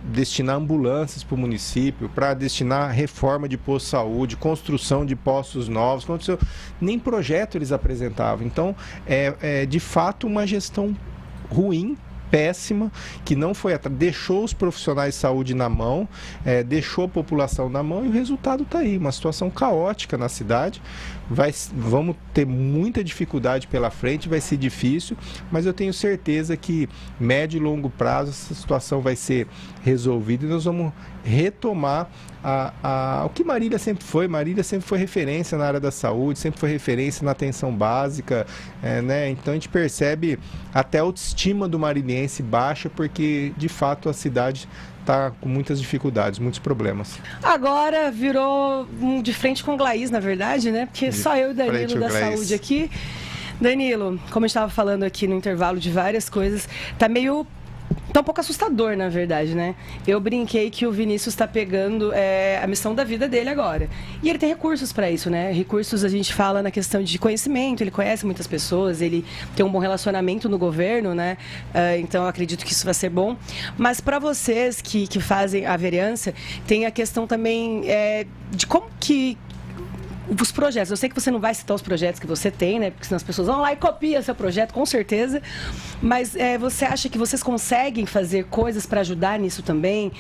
destinar ambulâncias para o município, para destinar reforma de posto de saúde, construção de postos novos. Nem projeto eles apresentavam. Então, de fato uma gestão ruim, péssima, que não foi deixou os profissionais de saúde na mão, deixou a população na mão, e o resultado está aí, uma situação caótica na cidade. Vamos ter muita dificuldade pela frente, vai ser difícil, mas eu tenho certeza que médio e longo prazo essa situação vai ser resolvida e nós vamos retomar o que Marília sempre foi. Marília sempre foi referência na área da saúde, sempre foi referência na atenção básica, né? Então a gente percebe até a autoestima do marinhense baixa, porque de fato a cidade está com muitas dificuldades, muitos problemas. Agora virou de frente com o Glaís, na verdade, né? Porque só eu e Danilo da saúde aqui. Danilo, como eu estava falando aqui no intervalo de várias coisas, tá um pouco assustador, na verdade, né? Eu brinquei que o Vinícius está pegando a missão da vida dele agora. E ele tem recursos para isso, né? Recursos, a gente fala na questão de conhecimento, ele conhece muitas pessoas, ele tem um bom relacionamento no governo, né? Então, eu acredito que isso vai ser bom. Mas para vocês que fazem a vereança, tem a questão também de como que os projetos, eu sei que você não vai citar os projetos que você tem, né? Porque senão as pessoas vão lá e copiam seu projeto, com certeza. Mas você acha que vocês conseguem fazer coisas para ajudar nisso também?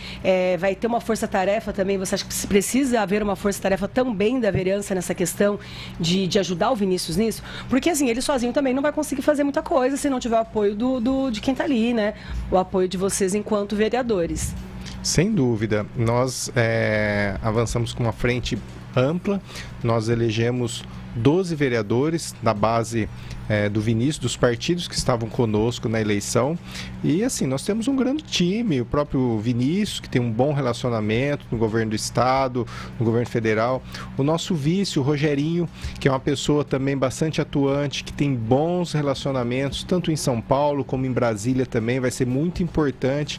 Vai ter uma força-tarefa também? Você acha que precisa haver uma força-tarefa também da vereança nessa questão de ajudar o Vinícius nisso? Porque assim, ele sozinho também não vai conseguir fazer muita coisa se não tiver o apoio de quem está ali, né? O apoio de vocês enquanto vereadores. Sem dúvida. Nós avançamos com uma frente ampla, nós elegemos 12 vereadores da base do Vinícius, dos partidos que estavam conosco na eleição. E assim, nós temos um grande time, o próprio Vinícius, que tem um bom relacionamento no governo do estado, no governo federal. O nosso vice, o Rogerinho, que é uma pessoa também bastante atuante, que tem bons relacionamentos, tanto em São Paulo como em Brasília também, vai ser muito importante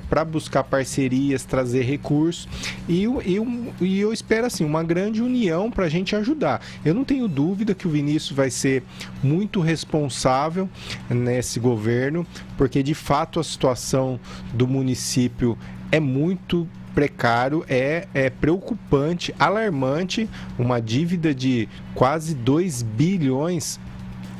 para buscar parcerias, trazer recursos. E eu espero assim, uma grande união para a gente ajudar. Eu não tenho dúvida que o Vinícius vai ser muito responsável nesse governo, porque de fato a situação do município é muito precário, é preocupante, alarmante, uma dívida de quase 2 bilhões.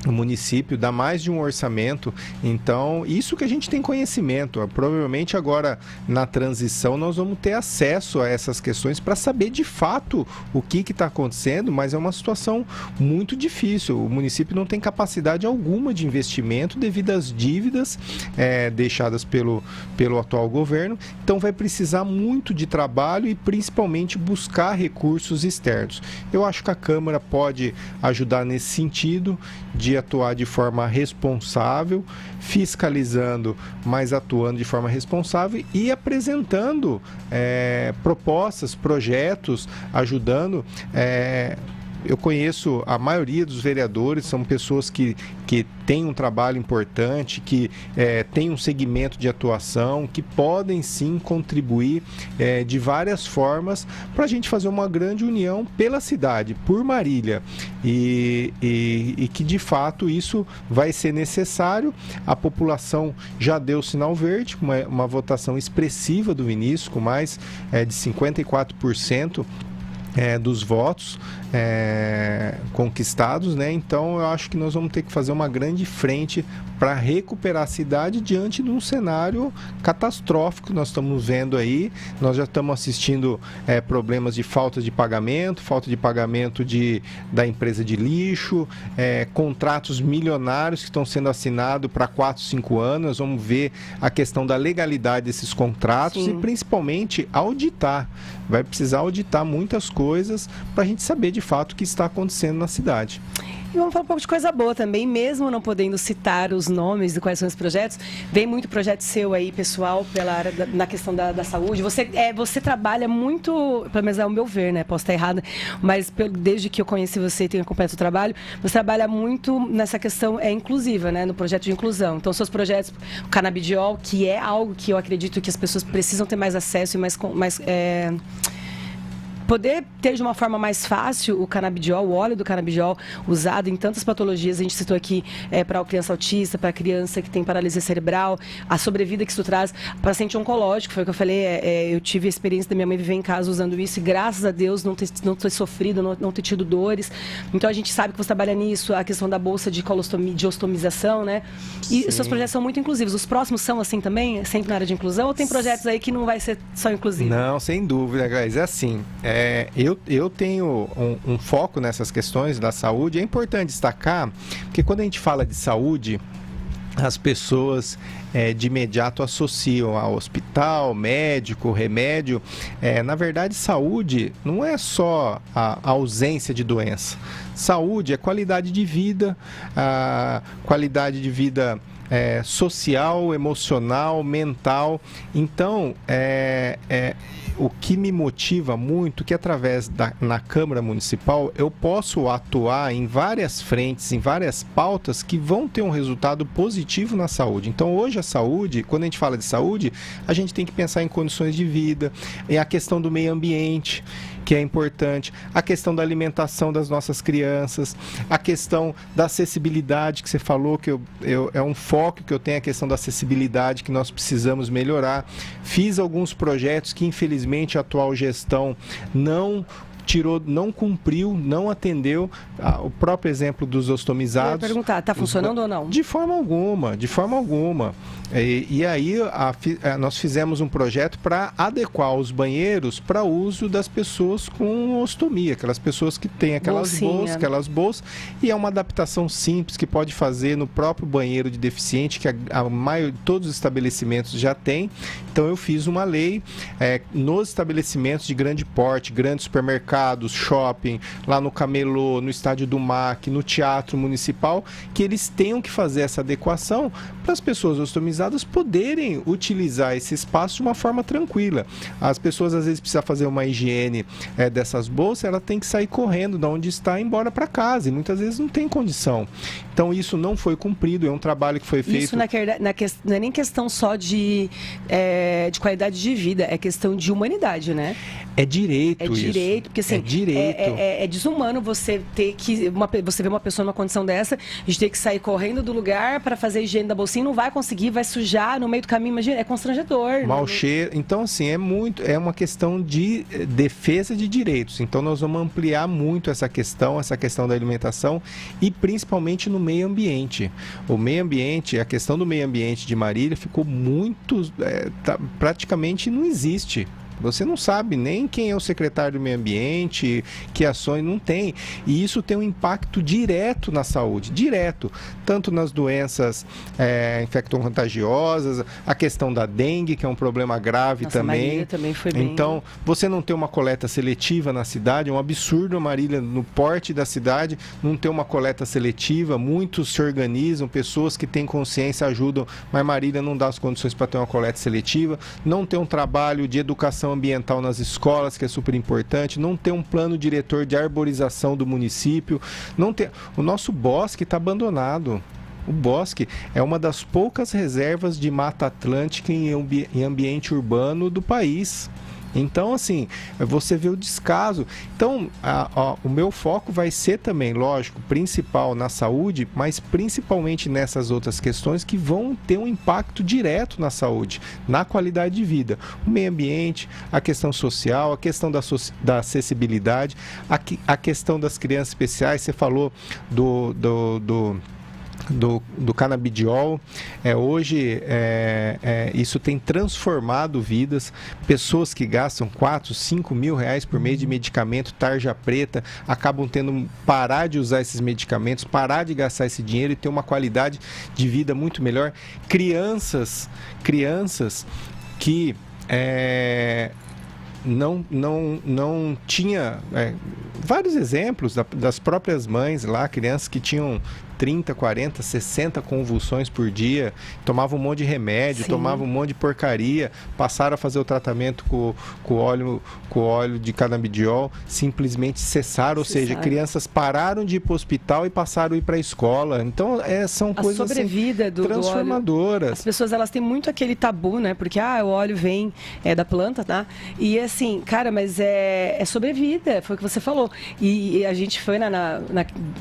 O município dá mais de um orçamento, então isso que a gente tem conhecimento. Provavelmente agora na transição nós vamos ter acesso a essas questões para saber de fato o que está acontecendo, mas é uma situação muito difícil. O município não tem capacidade alguma de investimento devido às dívidas deixadas pelo atual governo, então vai precisar muito de trabalho e principalmente buscar recursos externos. Eu acho que a Câmara pode ajudar nesse sentido de de atuar de forma responsável, fiscalizando, mas atuando de forma responsável e apresentando propostas, projetos, ajudando. Eu conheço a maioria dos vereadores, são pessoas que têm um trabalho importante, que têm um segmento de atuação, que podem sim contribuir de várias formas para a gente fazer uma grande união pela cidade, por Marília. E que de fato isso vai ser necessário. A população já deu sinal verde, uma votação expressiva do Vinícius, com mais de 54%. Dos votos conquistados, né? Então eu acho que nós vamos ter que fazer uma grande frente para recuperar a cidade diante de um cenário catastrófico que nós estamos vendo aí. Nós já estamos assistindo problemas de falta de pagamento da empresa de lixo, contratos milionários que estão sendo assinados para 4, 5 anos. Nós vamos ver a questão da legalidade desses contratos. Sim. E principalmente auditar. Vai precisar auditar muitas coisas para a gente saber de fato o que está acontecendo na cidade. E vamos falar um pouco de coisa boa também, mesmo não podendo citar os nomes de quais são os projetos. Vem muito projeto seu aí, pessoal, pela área na questão da saúde. Você trabalha muito, pelo menos é o meu ver, né? Posso estar errada, mas desde que eu conheci você e tenho acompanhado o seu trabalho, você trabalha muito nessa questão inclusiva, né? No projeto de inclusão. Então, seus projetos, o canabidiol, que é algo que eu acredito que as pessoas precisam ter mais acesso e mais poder ter de uma forma mais fácil o canabidiol, o óleo do canabidiol usado em tantas patologias. A gente citou aqui para a criança autista, para a criança que tem paralisia cerebral, a sobrevida que isso traz, paciente oncológico, foi o que eu falei, eu tive a experiência da minha mãe viver em casa usando isso e graças a Deus não ter sofrido, não ter tido dores. Então a gente sabe que você trabalha nisso, a questão da bolsa de ostomização, né? E Sim. Seus projetos são muito inclusivos. Os próximos são assim também, sempre na área de inclusão, ou tem projetos aí que não vai ser só inclusivo? Não, sem dúvida, guys. É assim, eu tenho um foco nessas questões da saúde. É importante destacar, porque quando a gente fala de saúde, as pessoas de imediato associam ao hospital, médico, remédio. Na verdade, saúde não é só a ausência de doença. Saúde é qualidade de vida, social, emocional, mental. Então, o que me motiva muito é que através na Câmara Municipal eu posso atuar em várias frentes, em várias pautas que vão ter um resultado positivo na saúde. Então hoje a saúde, quando a gente fala de saúde, a gente tem que pensar em condições de vida, em a questão do meio ambiente, que é importante, a questão da alimentação das nossas crianças, a questão da acessibilidade que você falou, que é um foco que eu tenho, a questão da acessibilidade que nós precisamos melhorar. Fiz alguns projetos que infelizmente a atual gestão não cumpriu, não atendeu. O próprio exemplo dos ostomizados. Eu ia perguntar, está funcionando ou não? De forma alguma. E aí nós fizemos um projeto para adequar os banheiros para uso das pessoas com ostomia, aquelas pessoas que têm aquelas bolsas, e é uma adaptação simples que pode fazer no próprio banheiro de deficiente, que todos os estabelecimentos já têm. Então eu fiz uma lei nos estabelecimentos de grande porte, grandes supermercados, shopping, lá no Camelô, no Estádio do MAC, no Teatro Municipal, que eles tenham que fazer essa adequação para as pessoas ostomizadas poderem utilizar esse espaço de uma forma tranquila. As pessoas às vezes precisam fazer uma higiene dessas bolsas, ela tem que sair correndo de onde está e ir embora para casa, e muitas vezes não tem condição. Então isso não foi cumprido, é um trabalho que foi feito... Isso não é nem questão só de qualidade de vida, é questão de humanidade, né? É direito isso. É direito, porque assim, é desumano você ter que... você vê uma pessoa numa condição dessa, a gente ter que sair correndo do lugar para fazer a higiene da bolsinha, não vai conseguir, vai sujar no meio do caminho, imagina, é constrangedor. Mau cheiro. Então, assim, é uma questão de defesa de direitos. Então, nós vamos ampliar muito essa questão da alimentação e principalmente no meio ambiente. O meio ambiente, a questão do meio ambiente de Marília ficou muito... praticamente não existe. Você não sabe nem quem é o secretário do meio ambiente, que ações, não tem. E isso tem um impacto direto na saúde, direto. Tanto nas doenças infecto-contagiosas, a questão da dengue, que é um problema grave também. Marília também foi bem... Então, você não ter uma coleta seletiva na cidade, é um absurdo a Marília, no porte da cidade, não ter uma coleta seletiva. Muitos se organizam, pessoas que têm consciência ajudam, mas Marília não dá as condições para ter uma coleta seletiva. Não ter um trabalho de educação ambiental nas escolas, que é super importante, não ter um plano diretor de arborização do município, não ter... O nosso bosque está abandonado. O bosque é uma das poucas reservas de Mata Atlântica em ambiente urbano do país. Então, assim, você vê o descaso. Então, o meu foco vai ser também, lógico, principal na saúde, mas principalmente nessas outras questões que vão ter um impacto direto na saúde, na qualidade de vida. O meio ambiente, a questão social, a questão da acessibilidade, a questão das crianças especiais. Você falou do canabidiol. Hoje isso tem transformado vidas. Pessoas que gastam 4, 5 mil reais por mês de medicamento, tarja preta, acabam tendo parar de usar esses medicamentos, parar de gastar esse dinheiro e ter uma qualidade de vida muito melhor. Crianças que não tinha vários exemplos das próprias mães lá, crianças que tinham 30, 40, 60 convulsões por dia, tomavam um monte de remédio, tomavam um monte de porcaria, passaram a fazer o tratamento com óleo de canabidiol, simplesmente cessaram, ou seja, crianças pararam de ir para o hospital e passaram a ir para a escola. Então, são coisas a sobrevida assim, transformadoras. Do óleo, as pessoas, elas têm muito aquele tabu, né? Porque, o óleo vem da planta, tá? E assim, cara, mas é sobrevida, foi o que você falou. E a gente foi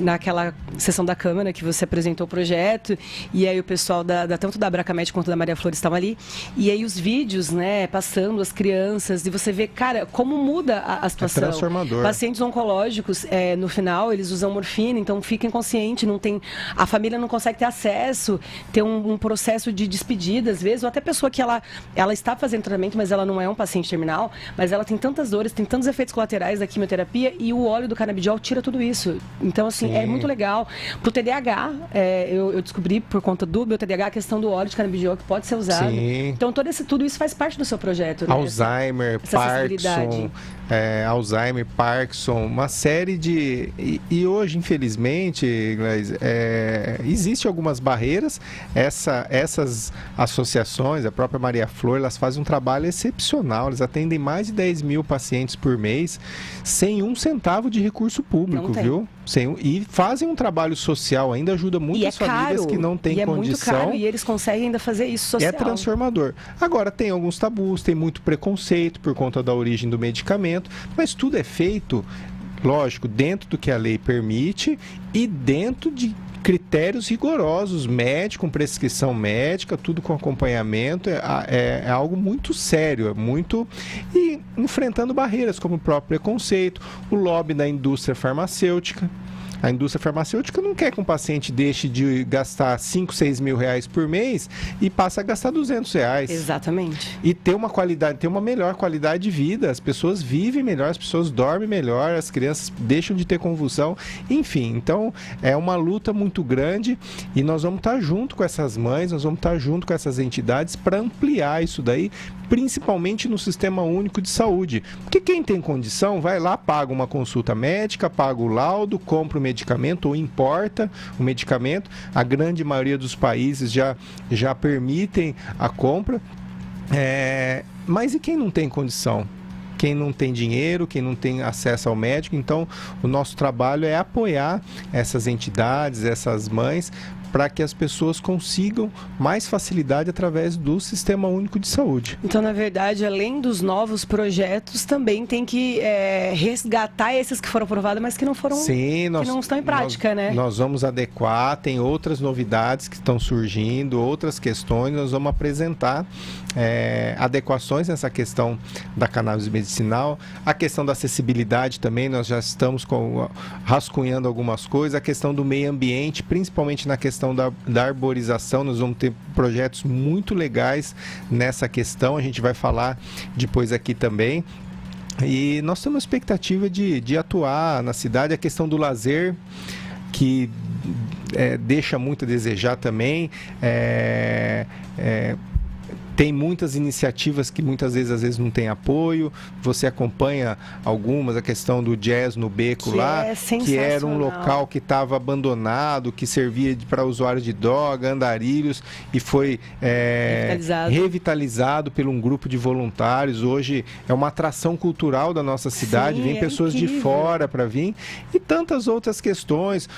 naquela sessão da Câmara que você apresentou o projeto, e aí o pessoal tanto da Abracamed quanto da Maria Flor estavam ali, e aí os vídeos, né, passando as crianças, e você vê, cara, como muda a situação. É transformador. Pacientes oncológicos, no final, eles usam morfina, então fica inconsciente, a família não consegue ter acesso, ter um processo de despedida, às vezes, ou até pessoa que ela está fazendo tratamento, mas ela não é um paciente terminal, mas ela tem tantas dores, tem tantos efeitos colaterais da quimioterapia, e o óleo do canabidiol tira tudo isso. Então, assim, é muito legal. Pro TDAH, eu descobri por conta do meu TDAH a questão do óleo de canabidiol que pode ser usado. Sim. Então, tudo isso faz parte do seu projeto, né? Alzheimer, Parkinson, uma série de... E hoje, infelizmente, existe algumas barreiras. Essas associações, a própria Maria Flor, elas fazem um trabalho excepcional. Elas atendem mais de 10 mil pacientes por mês, sem um centavo de recurso público, viu? E fazem um trabalho social, ainda ajuda muitas famílias que não têm condição. Muito caro, e eles conseguem ainda fazer isso social. É transformador. Agora, tem alguns tabus, tem muito preconceito por conta da origem do medicamento, mas tudo é feito, lógico, dentro do que a lei permite e dentro de critérios rigorosos, com prescrição médica, tudo com acompanhamento. É algo muito sério, e enfrentando barreiras como o próprio preconceito, o lobby da indústria farmacêutica. A indústria farmacêutica não quer que um paciente deixe de gastar 5, 6 mil reais por mês e passe a gastar 200 reais. Exatamente. E ter uma melhor qualidade de vida. As pessoas vivem melhor, as pessoas dormem melhor, as crianças deixam de ter convulsão. Enfim, então é uma luta muito grande e nós vamos estar junto com essas mães, nós vamos estar junto com essas entidades para ampliar isso daí, principalmente no Sistema Único de Saúde. Porque quem tem condição vai lá, paga uma consulta médica, paga o laudo, compra o medicamento ou importa o medicamento. A grande maioria dos países já permitem a compra. Mas e quem não tem condição? Quem não tem dinheiro, quem não tem acesso ao médico? Então, o nosso trabalho é apoiar essas entidades, essas mães, para que as pessoas consigam mais facilidade através do Sistema Único de Saúde. Então, na verdade, além dos novos projetos, também tem que resgatar esses que foram aprovados, mas que não foram, que não estão em prática, né? Nós vamos adequar, tem outras novidades que estão surgindo, outras questões, nós vamos apresentar adequações nessa questão da cannabis medicinal, a questão da acessibilidade também, nós já estamos rascunhando algumas coisas, a questão do meio ambiente, principalmente na questão da arborização, nós vamos ter projetos muito legais nessa questão, a gente vai falar depois aqui também. E nós temos expectativa de atuar na cidade, a questão do lazer, que deixa muito a desejar também, tem muitas iniciativas que muitas vezes, às vezes, não tem apoio. Você acompanha algumas, a questão do Jazz no Beco lá, que era um local que estava abandonado, que servia para usuários de droga, andarilhos, e foi revitalizado por um grupo de voluntários. Hoje é uma atração cultural da nossa cidade, vem pessoas de fora para vir, e tantas outras questões.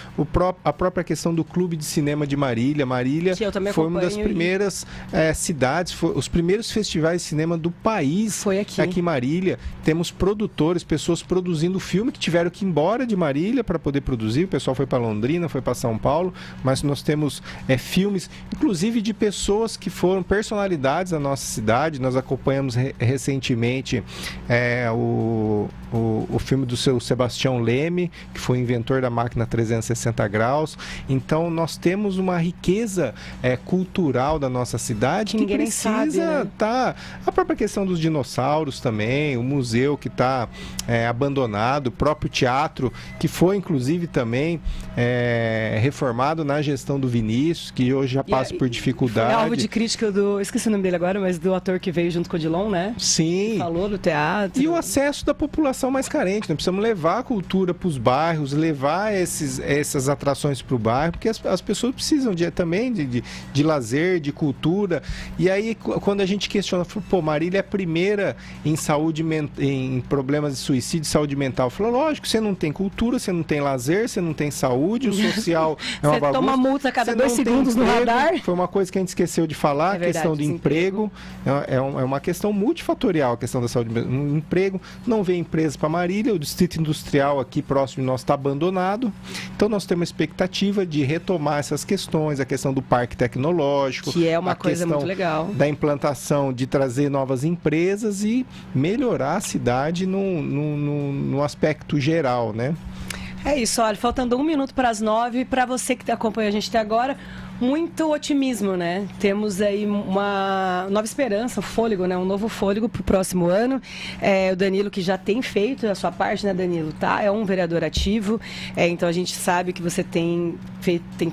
A própria questão do Clube de Cinema de Marília. Marília foi uma das primeiras cidades, os primeiros festivais de cinema do país foi aqui em Marília. Temos produtores, pessoas produzindo filme que tiveram que ir embora de Marília para poder produzir. O pessoal foi para Londrina, foi para São Paulo, mas nós temos filmes, inclusive de pessoas que foram personalidades da nossa cidade. Nós acompanhamos recentemente o filme do seu Sebastião Leme, que foi inventor da máquina 360 graus. Então nós temos uma riqueza cultural da nossa cidade que precisa estar. A própria questão dos dinossauros também, o museu que está abandonado, o próprio teatro, que foi inclusive também reformado na gestão do Vinícius, que hoje já passa por dificuldade. Foi alvo de crítica esqueci o nome dele agora, mas do ator que veio junto com o Odilon, né? Sim. Que falou do teatro. E o acesso da população mais carente. Nós precisamos levar a cultura para os bairros, levar essas atrações para o bairro, porque as pessoas precisam também de lazer, de cultura. E aí, quando a gente questiona, Marília é a primeira em em problemas de suicídio e saúde mental. Falou, lógico, você não tem cultura, você não tem lazer, você não tem saúde, o social é uma bagunça. Você toma multa a cada 2 segundos no radar. Foi uma coisa que a gente esqueceu de falar, a questão do emprego. É uma questão multifatorial, a questão da saúde mental. Um emprego, não vem empresa para Marília, o distrito industrial aqui próximo de nós está abandonado. Então nós temos a expectativa de retomar essas questões, a questão do parque tecnológico. Que é uma coisa muito legal. Da implantação de trazer novas empresas e melhorar a cidade no aspecto geral, né? É isso, olha, faltando 1 minuto para as 9, para você que acompanha a gente até agora, muito otimismo, né? Temos aí uma nova esperança, um fôlego, né? Um novo fôlego para o próximo ano. O Danilo, que já tem feito a sua parte, né, Danilo? Tá? É um vereador ativo, então a gente sabe que você tem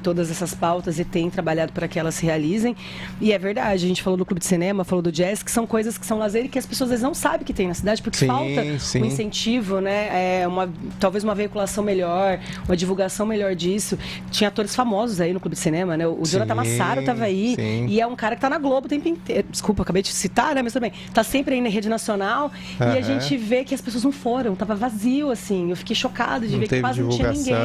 todas essas pautas e tem trabalhado para que elas se realizem. E é verdade, a gente falou do Clube de Cinema, falou do Jazz, que são coisas que são lazer e que as pessoas às vezes não sabem que tem na cidade, porque falta um incentivo, né? Talvez uma veiculação melhor, uma divulgação melhor disso. Tinha atores famosos aí no Clube de Cinema, né? O Jonathan Massaro estava aí, e é um cara que está na Globo o tempo inteiro. Desculpa, acabei de citar, né? Mas também está sempre aí na rede nacional, e a gente vê que as pessoas não foram, estava vazio, assim. Eu fiquei chocada de ver que quase não tinha ninguém.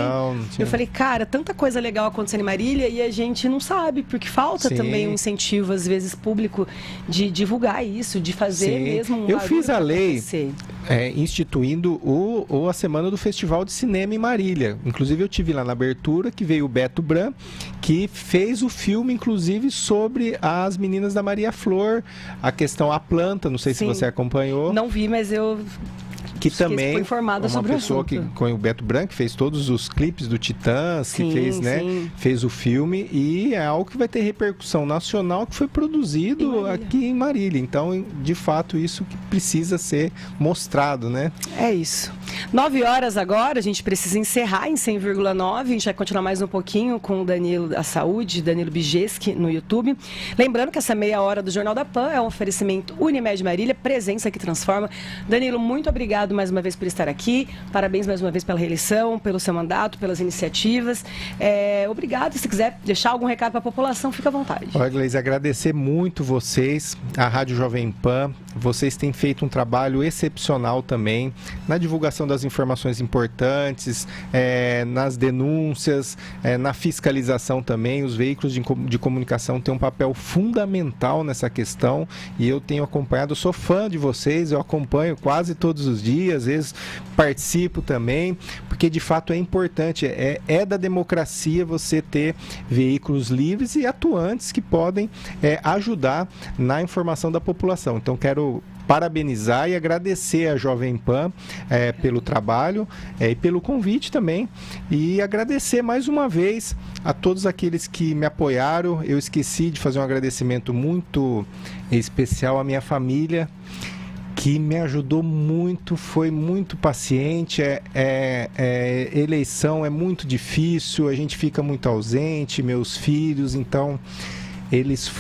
Eu falei, cara, tanta coisa legal acontecendo em Marília e a gente não sabe, porque falta também um incentivo, às vezes, público de divulgar isso, de fazer mesmo um Eu fiz a lei instituindo a semana do Festival de Cinema em Marília. Inclusive, eu tive lá na abertura, que veio o Beto Bran, que fez o filme, inclusive, sobre as meninas da Maria Flor, a questão A Planta, não sei se você acompanhou. Não vi, mas eu... Que também foi informada sobre uma pessoa que com o Beto Branco, que fez todos os clipes do Titãs, que fez o filme, e é algo que vai ter repercussão nacional, que foi produzido aqui em Marília. Então, de fato, isso que precisa ser mostrado, né? É isso. 9 horas agora, a gente precisa encerrar em 100,9. A gente vai continuar mais um pouquinho com o Danilo da Saúde, Danilo Bijeski, no YouTube. Lembrando que essa meia hora do Jornal da Pan é um oferecimento Unimed Marília, presença que transforma. Danilo, muito obrigado mais uma vez por estar aqui. Parabéns mais uma vez pela reeleição, pelo seu mandato, pelas iniciativas. Obrigado. Se quiser deixar algum recado para a população, fica à vontade. Olha, Gleise, agradecer muito vocês, a Rádio Jovem Pan. Vocês têm feito um trabalho excepcional também na divulgação das informações importantes, nas denúncias, na fiscalização também. Os veículos de comunicação têm um papel fundamental nessa questão, e eu tenho acompanhado, eu sou fã de vocês, eu acompanho quase todos os dias. dia, às vezes participo também, porque de fato é importante, é da democracia você ter veículos livres e atuantes que podem ajudar na informação da população. Então quero parabenizar e agradecer a Jovem Pan pelo trabalho e pelo convite também, e agradecer mais uma vez a todos aqueles que me apoiaram. Eu esqueci de fazer um agradecimento muito especial à minha família, que me ajudou muito, foi muito paciente. Eleição é muito difícil, a gente fica muito ausente, meus filhos, então eles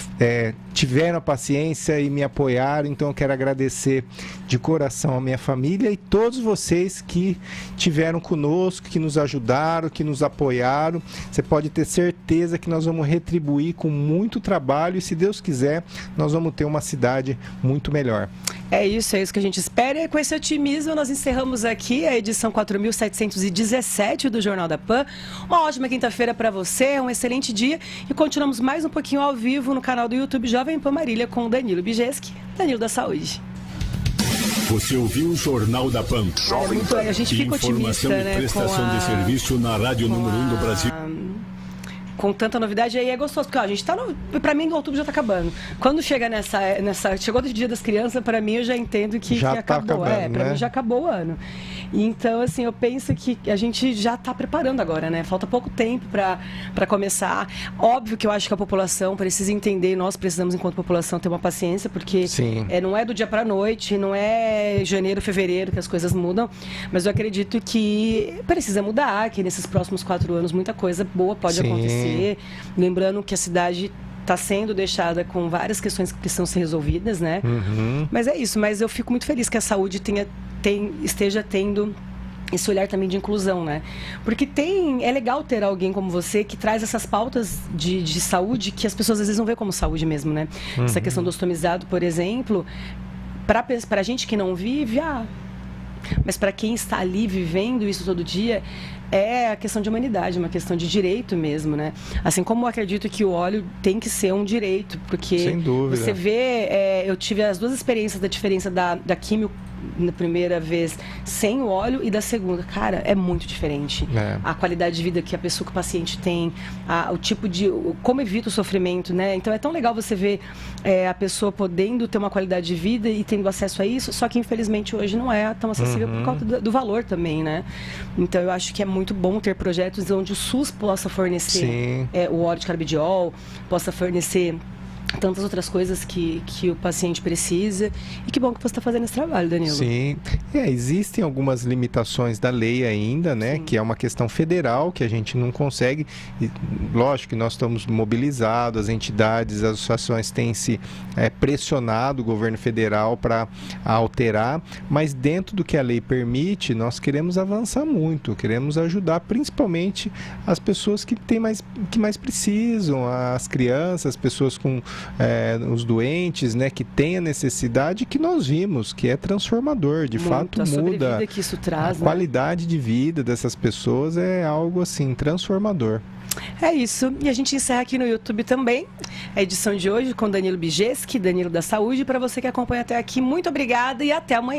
tiveram a paciência e me apoiaram, então eu quero agradecer de coração a minha família e todos vocês que tiveram conosco, que nos ajudaram, que nos apoiaram. Você pode ter certeza que nós vamos retribuir com muito trabalho e, se Deus quiser, nós vamos ter uma cidade muito melhor. É isso que a gente espera. E com esse otimismo nós encerramos aqui a edição 4.717 do Jornal da Pan. Uma ótima quinta-feira para você, um excelente dia, e continuamos mais um pouquinho ao vivo no canal do YouTube Jovem Pan Marília com o Danilo Bijeski, Danilo da Saúde. Você ouviu o Jornal da Pan. A gente fica otimista, informação e prestação de serviço na Rádio Número 1 do Brasil. Com tanta novidade, aí é gostoso, porque a gente tá pra mim, outubro já tá acabando. Quando chega chegou o Dia das Crianças, pra mim eu já entendo que já acabou. Tá acabando, pra mim já acabou o ano. Então, assim, eu penso que a gente já tá preparando agora, né? Falta pouco tempo pra começar. Óbvio que eu acho que a população precisa entender, nós precisamos, enquanto população, ter uma paciência, porque não é do dia pra noite, não é janeiro, fevereiro que as coisas mudam, mas eu acredito que precisa mudar, que nesses próximos 4 anos muita coisa boa pode acontecer. Lembrando que a cidade está sendo deixada com várias questões que precisam ser resolvidas, né? Mas é isso, mas eu fico muito feliz que a saúde esteja tendo esse olhar também de inclusão, né? Porque é legal ter alguém como você que traz essas pautas de saúde que as pessoas às vezes não veem como saúde mesmo, né? Essa questão do ostomizado, por exemplo, para a gente que não vive, mas para quem está ali vivendo isso todo dia, é a questão de humanidade, uma questão de direito mesmo, né? Assim como eu acredito que o óleo tem que ser um direito, porque sem dúvida. Você vê, eu tive as duas experiências da diferença da químio na primeira vez sem o óleo e da segunda. Cara, é muito diferente. A qualidade de vida que a pessoa, que o paciente tem, o tipo de... como evita o sofrimento, né? Então é tão legal você ver a pessoa podendo ter uma qualidade de vida e tendo acesso a isso, só que infelizmente hoje não é tão acessível por causa do valor também, né? Então eu acho que é muito bom ter projetos onde o SUS possa fornecer o óleo de canabidiol, possa fornecer tantas outras coisas que o paciente precisa. E que bom que você está fazendo esse trabalho, Danilo. Sim. Existem algumas limitações da lei ainda, né? Sim. Que é uma questão federal que a gente não consegue. E, lógico que nós estamos mobilizados, as entidades, as associações têm se pressionado o governo federal para alterar, mas dentro do que a lei permite, nós queremos avançar muito, queremos ajudar principalmente as pessoas que mais precisam, as crianças, as pessoas com os doentes, né, que têm a necessidade, que nós vimos que é transformador, de fato muda que isso traz, a qualidade de vida dessas pessoas, é algo assim transformador. É isso, e a gente encerra aqui no YouTube também a edição de hoje com Danilo Bijeski, Danilo da Saúde. Para você que acompanha até aqui, muito obrigada e até amanhã.